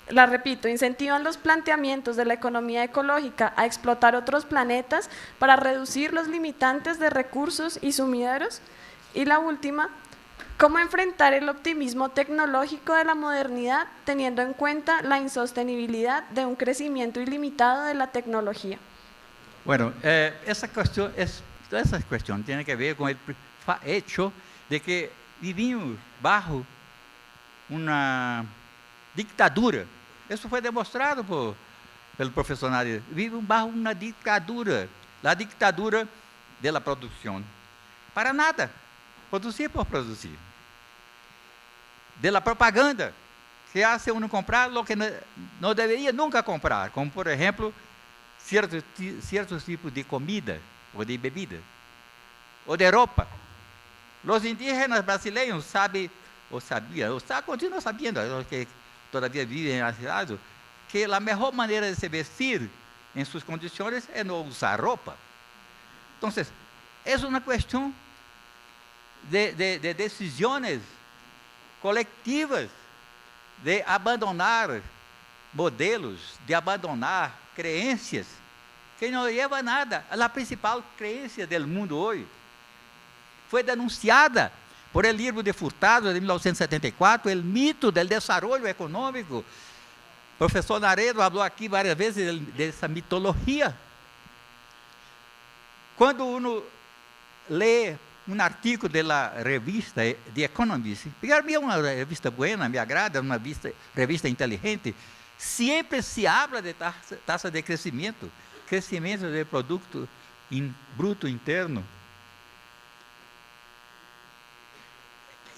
La repito, incentivan los planteamientos de la economía ecológica a explotar otros planetas para reducir los limitantes de recursos y sumideros. Y la última, ¿Cómo enfrentar el optimismo tecnológico de la modernidad teniendo en cuenta la insostenibilidad de un crecimiento ilimitado de la tecnología? Bueno, essa questão tem a ver com o hecho de que vivíamos bajo uma ditadura. Isso foi demonstrado pelo professor Nadir. Vivem bajo uma ditadura, a ditadura da produção. Para nada, produzir por produzir. Da propaganda, que hace uno comprar lo que não deveria nunca comprar, como por exemplo, certos tipos de comida, ou de bebida, ou de roupa. Os indígenas brasileiros continuam sabendo, que todavia vivem na cidade, que a melhor maneira de se vestir em suas condições é não usar roupa. Então, é uma questão de decisões colectivas, de abandonar modelos, de abandonar crenças que não levam a nada. A principal crença do mundo hoje foi denunciada por el livro de Furtado, de 1974, o mito do desenvolvimento econômico. O professor Naredo falou aqui várias vezes dessa mitologia. Quando uno lê um artigo da revista The Economist, para mim é uma revista boa, me agrada, uma revista inteligente, sempre se habla de taxa de crescimento do produto bruto interno.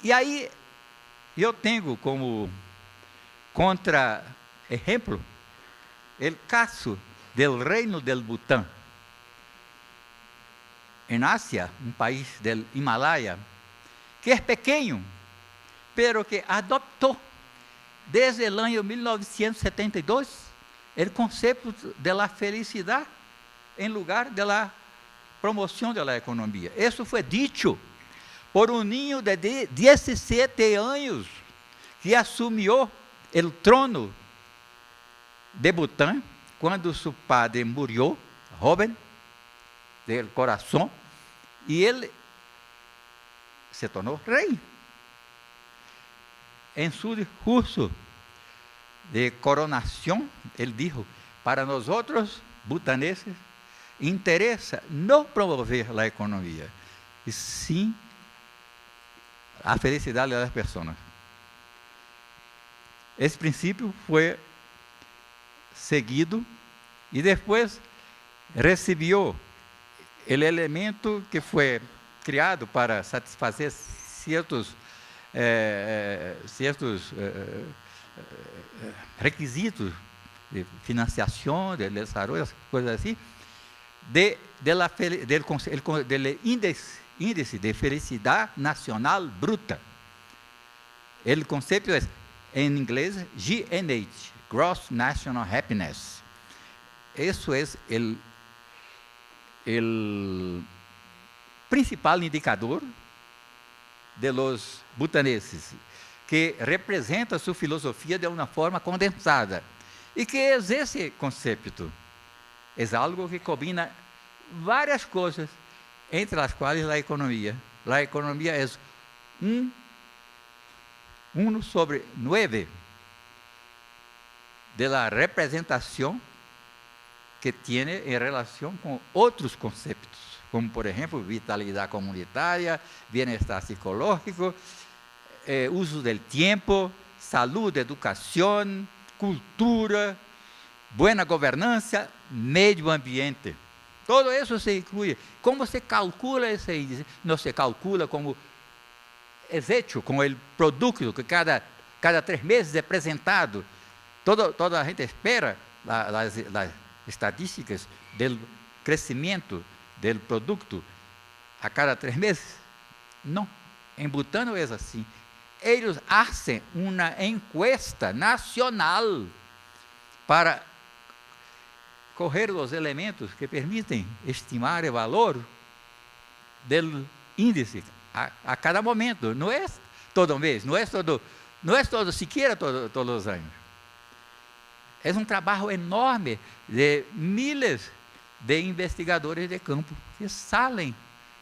E aí, eu tenho como contra-exemplo o caso do Reino del Bután, em Ásia, um país do Himalaia, que é pequeno, pero que adoptou, desde o ano 1972, o conceito da felicidade em lugar da promoção da economia. Isso foi dito por um niño de 17 anos que assumiu o trono de Bután quando seu padre morreu, jovem, do coração, e ele se tornou rei. Em seu discurso de coronação, ele disse: para nós outros butaneses, interessa não promover a economia, e sim a felicidade das pessoas. Esse princípio foi seguido e depois recebeu o elemento que foi criado para satisfazer certos requisitos de financiação, de desenvolvimento, coisas assim, do índice de felicidade nacional bruta. O conceito é, em inglês, GNH, Gross National Happiness. Isso é o principal indicador de los butaneses, que representa sua filosofia de uma forma condensada. E que é esse conceito? É algo que combina várias coisas, entre as quais a economia. A economia é 1 sobre 9 da representação que tem em relação com outros conceitos, como, por exemplo, vitalidade comunitária, bem-estar psicológico, uso do tempo, saúde, educação, cultura, boa governança, meio ambiente. Todo isso se inclui. Como se calcula esse índice? Não se calcula como é hecho, com o produto que cada 3 meses é apresentado. Toda a gente espera as estatísticas do crescimento do produto a cada 3 meses. Não, em Bután não é assim. Eles fazem uma encuesta nacional para correr os elementos que permitem estimar o valor do índice a cada momento. Não é todo mês, não é sequer todos os anos. É um trabalho enorme de miles de investigadores de campo que saem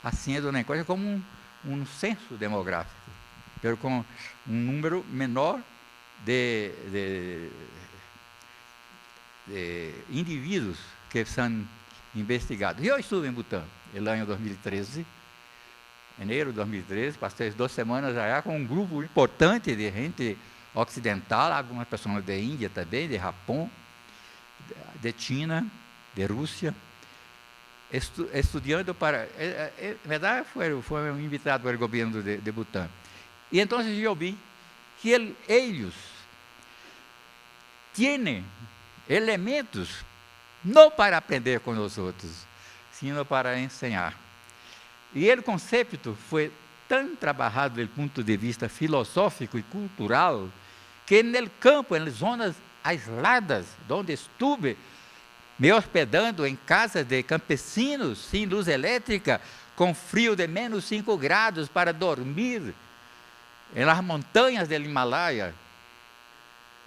fazendo uma coisa como um censo demográfico. mas com um número menor de indivíduos que são investigados. Eu estive em Butã, no ano 2013, enero de 2013, passei 2 semanas allá com um grupo importante de gente ocidental, algumas pessoas da Índia também, de Japão, de China, de Rússia, estudando para... Na verdade, foi um invitado pelo governo de Butã. E então eu vi que eles têm elementos não para aprender com os outros, sino para ensinar. E o conceito foi tão trabalhado do ponto de vista filosófico e cultural, que no campo, nas zonas aisladas, onde estive me hospedando em casas de campesinos, sem luz elétrica, com frio de menos 5 graus para dormir, nas montanhas do Himalaia,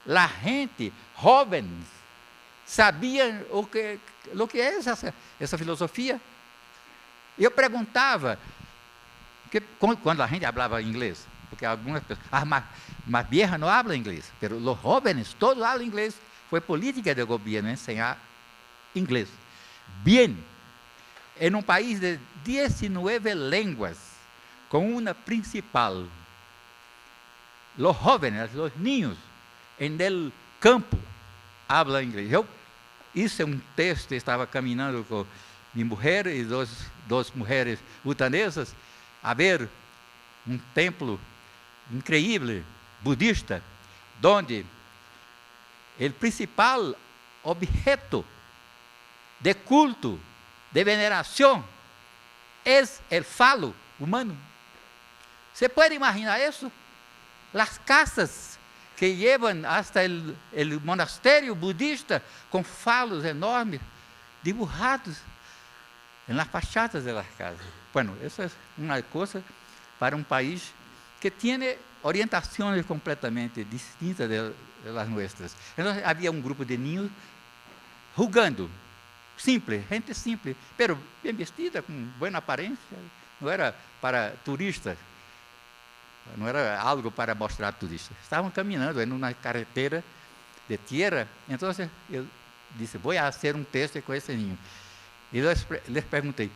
a gente, jovens, sabiam o que é essa filosofia. Eu perguntava, quando a gente falava inglês, porque algumas pessoas, mas viejas não falam inglês, mas os jovens todos falam inglês. Foi política do governo ensinar inglês. Bem, em um país de 19 línguas, com uma principal, os jovens, os niños, no campo, falam inglês. Eu hice um texto, estava caminhando com minha mulher e duas mulheres butanesas, a ver um templo incrível, budista, onde o principal objeto de culto, de veneração, é o falo humano. Você pode imaginar isso? As casas que levam hasta o monastério budista com falos enormes, dibujados nas fachadas das casas. Bueno, isso é uma coisa para um país que tem orientações completamente distintas das nossas. Então, havia um grupo de niños jogando, simples, gente simples, pero bem vestida, com boa aparência, não era para turistas, não era algo para mostrar a turistas. Estavam caminhando em uma carretera de tierra, então eu disse, vou fazer um teste com esse ninho. E les perguntei,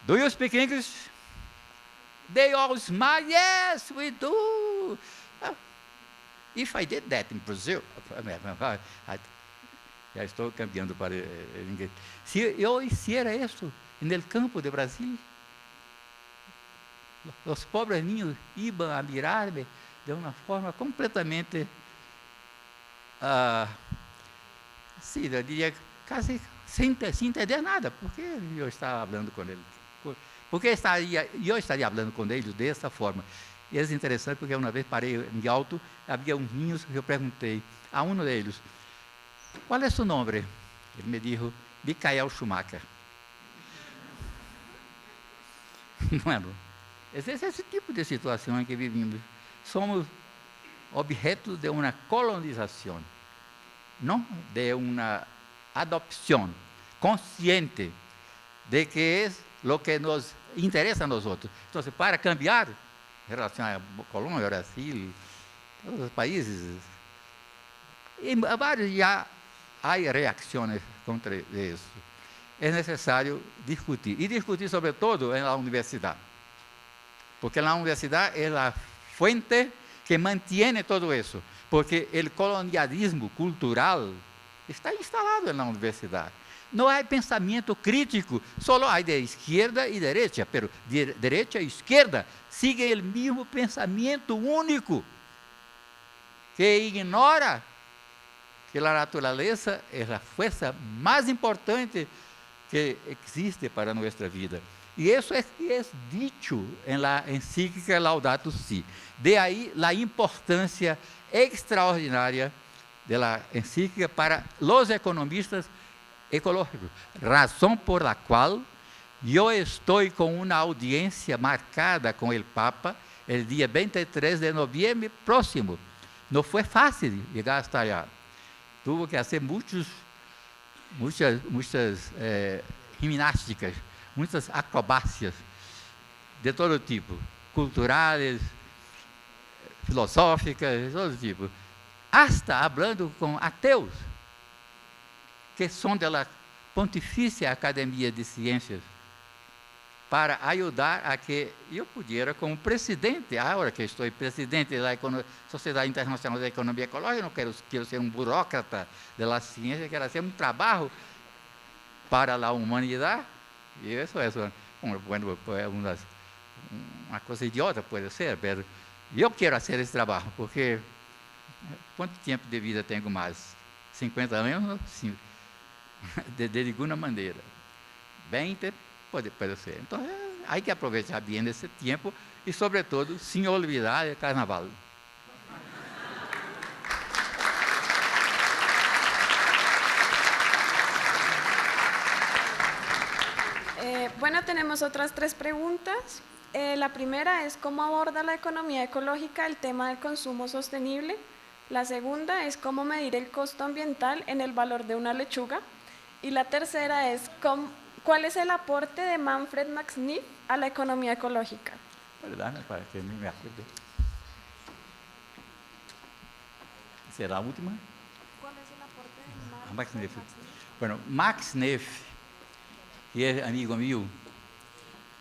do you speak English? They all smile, yes, we do. If I did that in Brazil, já estou cambiando para inglês. Se eu hiciera isso no campo de Brasil, os pobres niños iam a mirar-me de uma forma completamente, sim, eu diria, quase sem entender nada, porque eu estava falando com ele. Porque eu estaria falando com eles dessa forma. E é interessante porque uma vez parei em alto, havia uns ninhos, eu perguntei a um deles, qual é seu nome? Ele me disse, Michael Schumacher. Bueno, esse é esse tipo de situação em que vivimos. Somos objeto de uma colonização, não de uma adopção consciente de que é o que nos interessa a nós outros. Então, para cambiar em relação à Colômbia, Brasil, todos os países, e vários já há reações contra isso. É necessário discutir, e discutir sobretudo na universidade, porque na universidade é a fonte que mantém todo isso, porque o colonialismo cultural está instalado na universidade. Não há pensamento crítico, só há de esquerda e direita, mas de direita e esquerda seguem o mesmo pensamento único, que ignora que a natureza é a força mais importante que existe para nossa vida. E isso é dicho na encíclica Laudato Si. De aí a importância extraordinária da encíclica para os economistas ecológicos, razão por la qual eu estou com uma audiência marcada com o Papa el dia 23 de novembro próximo. Não foi fácil chegar hasta allá. Tuve que fazer muitas ginásticas, muitas acrobácias de todo tipo, culturais, filosóficas, de todo tipo. Hasta hablando com ateus, que são da Pontifícia Academia de Ciências, para ajudar a que eu pudesse, como presidente, agora que estou presidente da Sociedade Internacional da Economia Ecológica, não quero ser um burócrata da ciência, quero ser um trabalho para a humanidade, e isso é uma coisa idiota, pode ser, mas eu quero fazer esse trabalho, porque quanto tempo de vida tenho mais? 50 anos? Sim, de alguma maneira. 20, pode ser. Então, há que aproveitar bem esse tempo e, sobretudo, sem olvidar o carnaval. Bueno, tenemos otras 3 preguntas. La primera es cómo aborda la economía ecológica el tema del consumo sostenible. La segunda es cómo medir el costo ambiental en el valor de una lechuga. Y la tercera es cuál es el aporte de Manfred Max Neef a la economía ecológica. Para que me acuerde. ¿Será la última? ¿Cuál es el aporte de Max Neef? Bueno, Max Neef, que es amigo mío,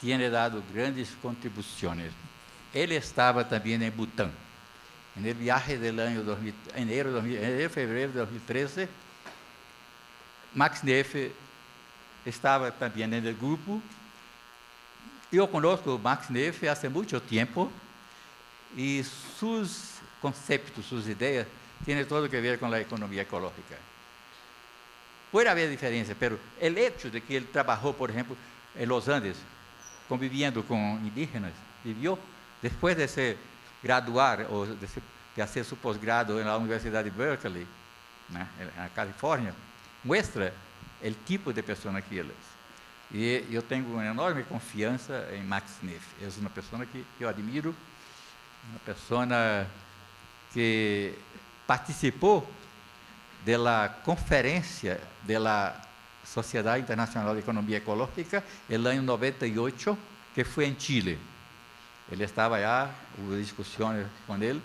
tiene dado grandes contribuciones. Él estaba también en Bután. En el viaje del año febrero de 2013, Max Neef estaba también en el grupo. Yo conozco a Max Neef hace mucho tiempo y sus conceptos, sus ideas, tienen todo que ver con la economía ecológica. Puede haber diferencia, pero el hecho de que él trabajó, por ejemplo, en los Andes, conviviendo con indígenas, vivió después de se graduar o de hacer su posgrado en la Universidad de Berkeley, ¿no?, en California, muestra el tipo de persona que él es. Y yo tengo una enorme confianza en Max Neef. Es una persona que yo admiro, una persona que participó de la conferencia de la Sociedad Internacional de Economía Ecológica el año 98, que fue en Chile. Él estaba allá, hubo discusiones con él.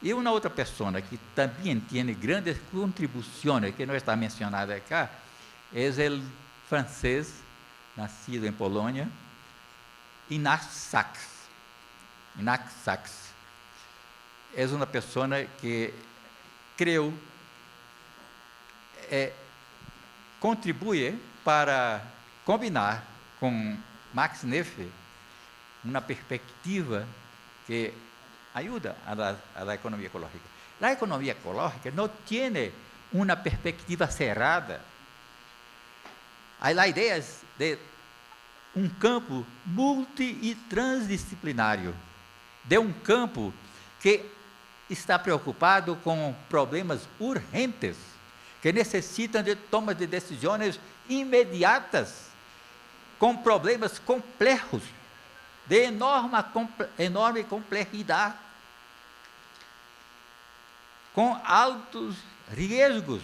Y una otra persona que también tiene grandes contribuciones, que no está mencionada acá, es el francés, nacido en Polonia, Ignace Sachs. Ignace Sachs es una persona que creo contribuye para combinar con Max Neef una perspectiva que ayuda a la economía ecológica. La economía ecológica no tiene una perspectiva cerrada. La idea es de un campo multi y transdisciplinario, de un campo que está preocupado con problemas urgentes, que necessitam de tomas de decisões imediatas, com problemas complexos, de enorme complexidade, com altos riscos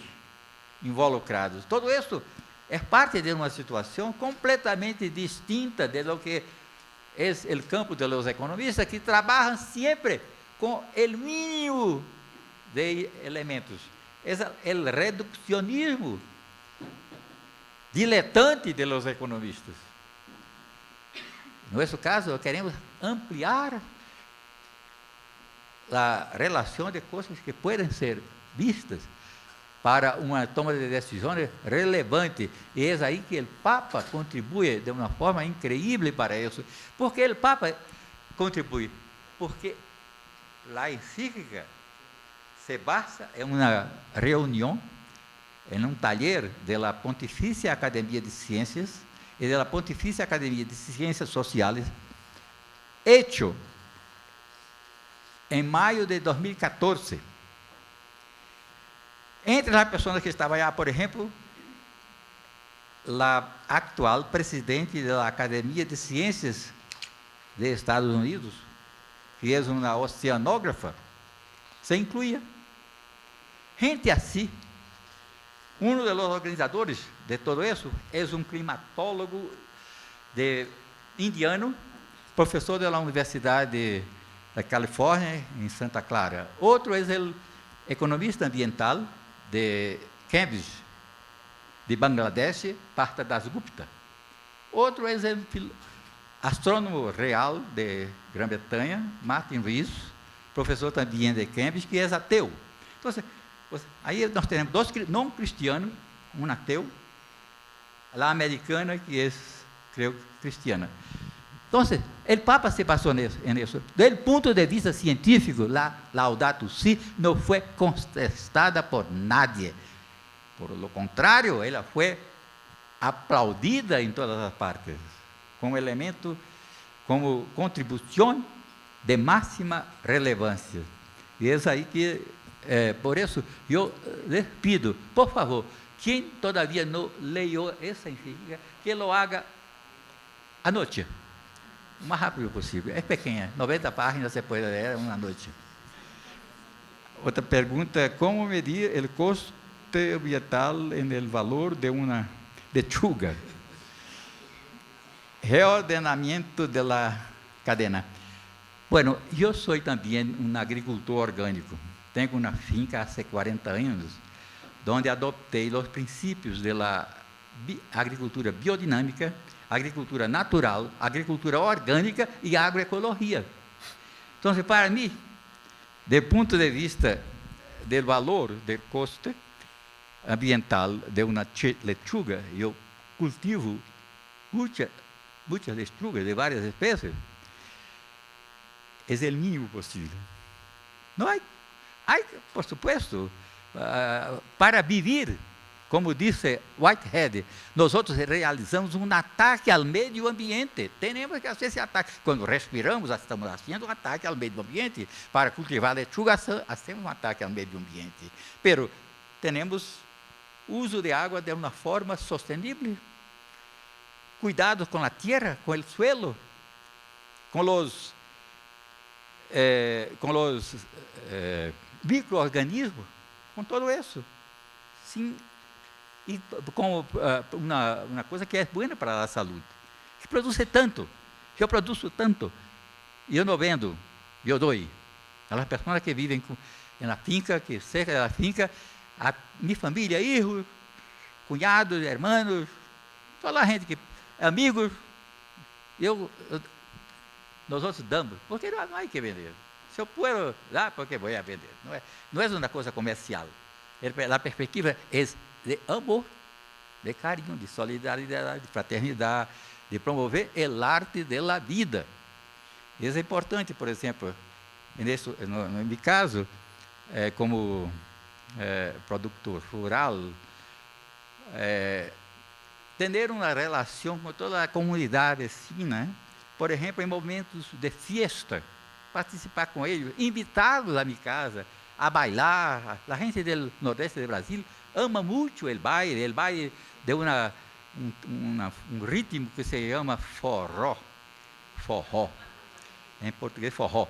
involucrados. Todo isso é parte de uma situação completamente distinta de lo que é o campo de los economistas, que trabalham sempre com o mínimo de elementos. Es el reduccionismo diletante de los economistas. En nuestro caso, queremos ampliar la relación de cosas que pueden ser vistas para uma toma de decisões relevante. E é aí que o Papa contribui de uma forma incrível para isso. Por que o Papa contribui? Porque a encíclica se basa en una reunión, en un taller de la Pontificia Academia de Ciencias y de la Pontificia Academia de Ciencias Sociales, hecho en mayo de 2014. Entre las personas que estaban allá, por ejemplo, la actual presidente de la Academia de Ciencias de Estados Unidos, que es una oceanógrafa, se incluía. Gente así. Uno de los organizadores de todo eso es un climatólogo indiano, profesor de la Universidad de da Califórnia, em Santa Clara. Outro é o economista ambiental de Cambridge, de Bangladesh, Partha Dasgupta. Outro é o astrônomo real de Grã-Bretanha, Martin Rees, professor também de Cambridge, que é ateu. Então, aí nós temos dois não cristianos, um ateu, a americana, que é, creio, cristiana. Então, o Papa se passou nisso. Do ponto de vista científico, la Laudato Si não foi contestada por nadie. Por lo contrário, ela foi aplaudida em todas as partes, como elemento, como contribuição de máxima relevância. E é aí que, por isso, eu les pido, por favor, quem todavia não leu essa encíclica, que lo haga à noite, o mais rápido possível. É pequena, 90 páginas, você pode ler uma noite. Outra pergunta: como medir o custo ambiental no valor de uma lechuga? Reordenamento da cadena. Bueno, eu sou também um agricultor orgânico. Tenho uma finca há 40 anos, onde adoptei os princípios da agricultura biodinâmica, agricultura natural, agricultura orgânica e agroecologia. Então, para mim, do ponto de vista do valor, do custo ambiental de uma lechuga, eu cultivo muitas lechugas de várias espécies, é o mínimo possível. Não há, por supuesto, para viver, como disse Whitehead, nós realizamos um ataque ao meio ambiente. Temos que fazer esse ataque. Quando respiramos, estamos fazendo um ataque ao meio ambiente. Para cultivar lechuga, hacemos um ataque ao meio ambiente. Pero temos uso de água de uma forma sustentável. Cuidado com a terra, com o suelo, com os micro-organismos, com tudo isso. Sim, e com uma coisa que é boa para a saúde, que produz tanto, que eu produzo tanto, e eu não vendo, eu dou. As pessoas que vivem na finca, que cerca da finca, a minha família, filhos, cunhados, irmãos, toda a gente que amigos, nós outros damos, porque não há que vender. Se eu pôr lá, porque vou vender. Não é uma coisa comercial. A perspectiva é de amor, de carinho, de solidariedade, de fraternidade, de promover o arte da vida. Isso é importante, por exemplo, no meu caso, como produtor rural, ter uma relação com toda a comunidade vecina, por exemplo, em momentos de festa, participar com eles, invitá-los à minha casa a bailar. A gente do Nordeste do Brasil ama muito o baile de um ritmo que se chama forró, em português forró,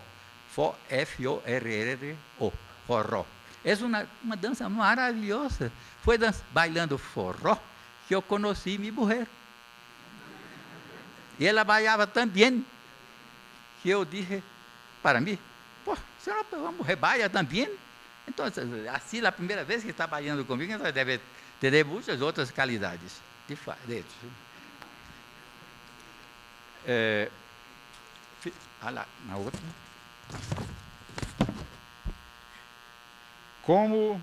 F-O-R-R-O, forró. É uma dança maravilhosa. Foi bailando forró que eu conheci minha mulher. E ela bailava tão bem que eu disse para mim: pô, senhora, uma mulher baila também? Então, assim, a primeira vez que está bailando comigo, então deve ter muitas outras qualidades. Olha na outra. Como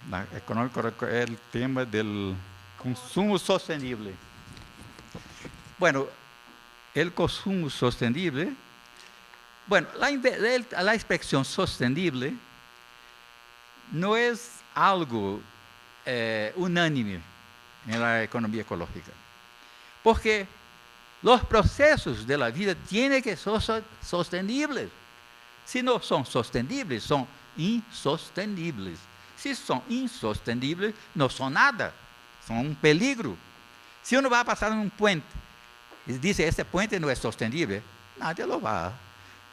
na econômica é o tema do consumo sustentável. Bueno, el consumo sostenible, bueno, la expresión sostenible no es algo unánime en la economía ecológica, porque los procesos de la vida tienen que ser sostenibles. Si no son sostenibles, son insostenibles. Si son insostenibles, no son nada, son un peligro. Si uno va a pasar en un puente e diz: esse puente não é sustentável, nadie lo vai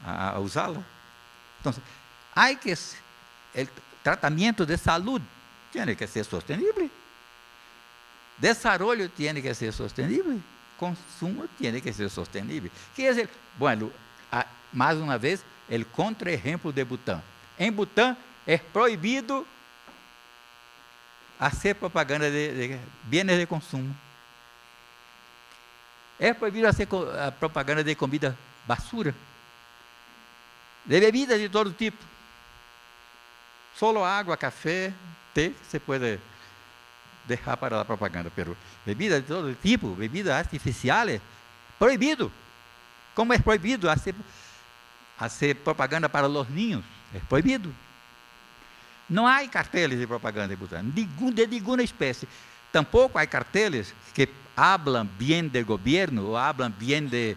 a usá-lo. Então, há que o tratamento de saúde tem que ser sustentável, desarrollo tem que ser sustentável, consumo tem que ser sustentável. Quer dizer, bueno, mais uma vez, o contra-exemplo de Butã. Em Butã, é proibido fazer propaganda de bens de consumo. É proibido fazer propaganda de comida basura, de bebidas de todo tipo. Solo água, café, té, se pode deixar para a propaganda, mas bebidas de todo tipo, bebidas artificiais, proibido. Como é proibido fazer propaganda para os niños? É proibido. Não há carteles de propaganda em Bután, de nenhuma espécie. Tampouco há carteles que hablan bem do governo ou hablan bem de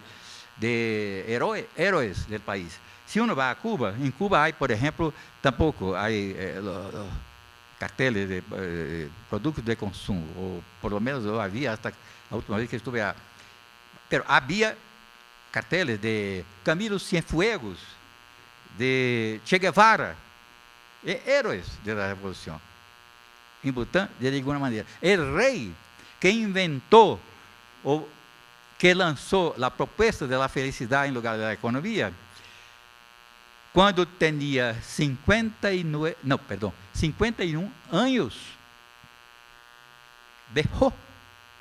heróis do país. Se uno vai a Cuba, em Cuba há, por exemplo, tampouco há carteles de produtos de consumo, ou por lo menos eu havia hasta a última vez que estive lá. Pero havia carteles de Camilo Cienfuegos, de Che Guevara, heróis da Revolução. Em Bután, de alguma maneira. O rei que inventou, ou que lançou a proposta da felicidade em lugar da economia, quando tinha 51 anos, deixou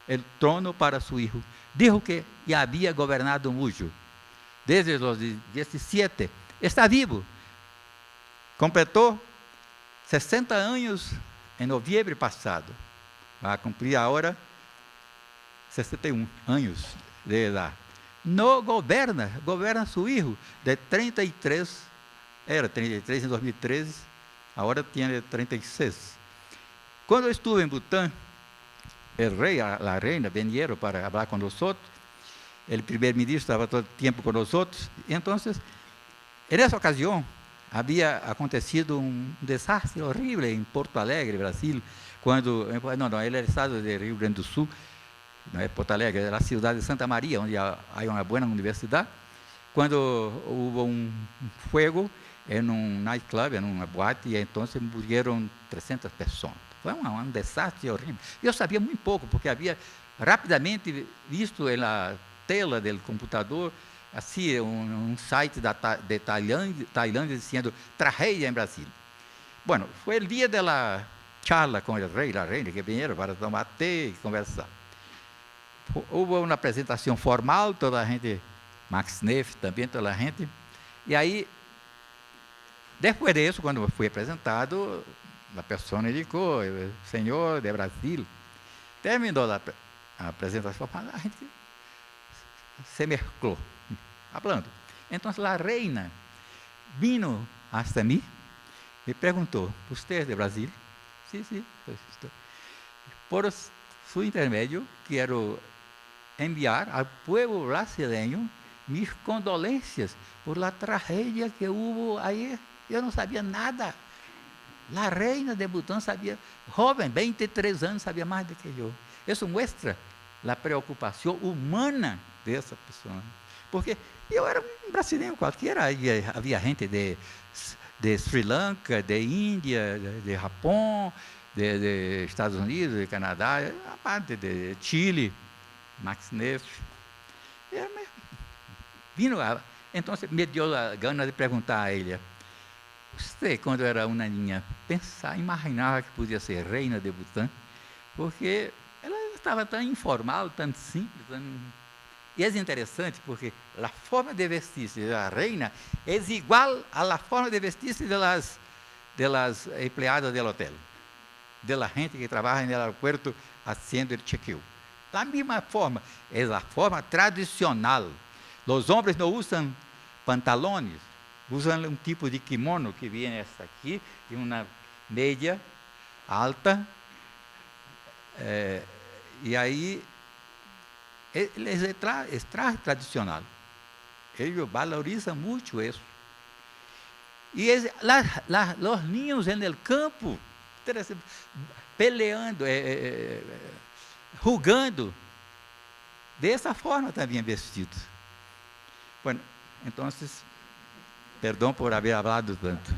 o trono para seu filho. Dijo que já havia governado muito. Desde os 17, está vivo. Completou 60 anos em novembro passado. Vai cumprir agora 61 anos de idade. Não governa seu filho de 33, era 33 em 2013, agora tinha 36. Quando eu estive em Bután, o rei e a reina vieram para falar com nós, o primeiro-ministro estava todo o tempo com nós, então, nessa ocasião, havia acontecido desastre horrível em Porto Alegre, Brasil, quando, não, ele era estado de Rio Grande do Sul, não é Porto Alegre, era a cidade de Santa Maria, onde há uma boa universidade, quando houve fogo em nightclub, em uma boate, e então morreram 300 pessoas. Foi um desastre horrível. Eu sabia muito pouco, porque havia rapidamente visto na tela do computador assim, site de Tailândia dizendo tragédia em Brasil. Bueno, foi o dia da charla com o rei e a reina que vieram para tomar té e conversar. Houve uma apresentação formal, toda a gente, Max Neff também, toda a gente. E aí, depois disso, quando foi apresentado, a pessoa indicou, o senhor de Brasil. Terminou a apresentação formal, a gente se mesclou, falando. Então, a reina vino hasta mim, me perguntou: "Você é de Brasil?" "Sim, sim, estou." Por seu intermédio, quero enviar ao povo brasileiro minhas condolências por a tragédia que houve aí. Eu não sabia nada. A reina de Bután sabia, jovem, 23 anos, sabia mais do que eu. Isso mostra a preocupação humana dessa pessoa. Porque eu era um brasileiro qualquer, havia gente de Sri Lanka, de Índia, de Japão, de Estados Unidos, de Canadá, a parte de Chile, Max Neff. Então, me deu a gana de perguntar a ele: "Você, quando era uma menina, imaginava que podia ser reina de Bután?" Porque ela estava tão informal, tão simples, E é interessante porque a forma de vestir-se da reina é igual à forma de vestir-se das empregadas do hotel, da gente que trabalha no aeroporto fazendo o check-in. Da mesma forma, é a forma tradicional. Os homens não usam pantalones, usam um tipo de kimono que vem essa aqui, e uma meia alta, e aí é traje tradicional. Eles valorizam muito isso. E os niños no campo, peleando, jugando, dessa forma também vestidos. Bueno, então, perdão por haver falado tanto.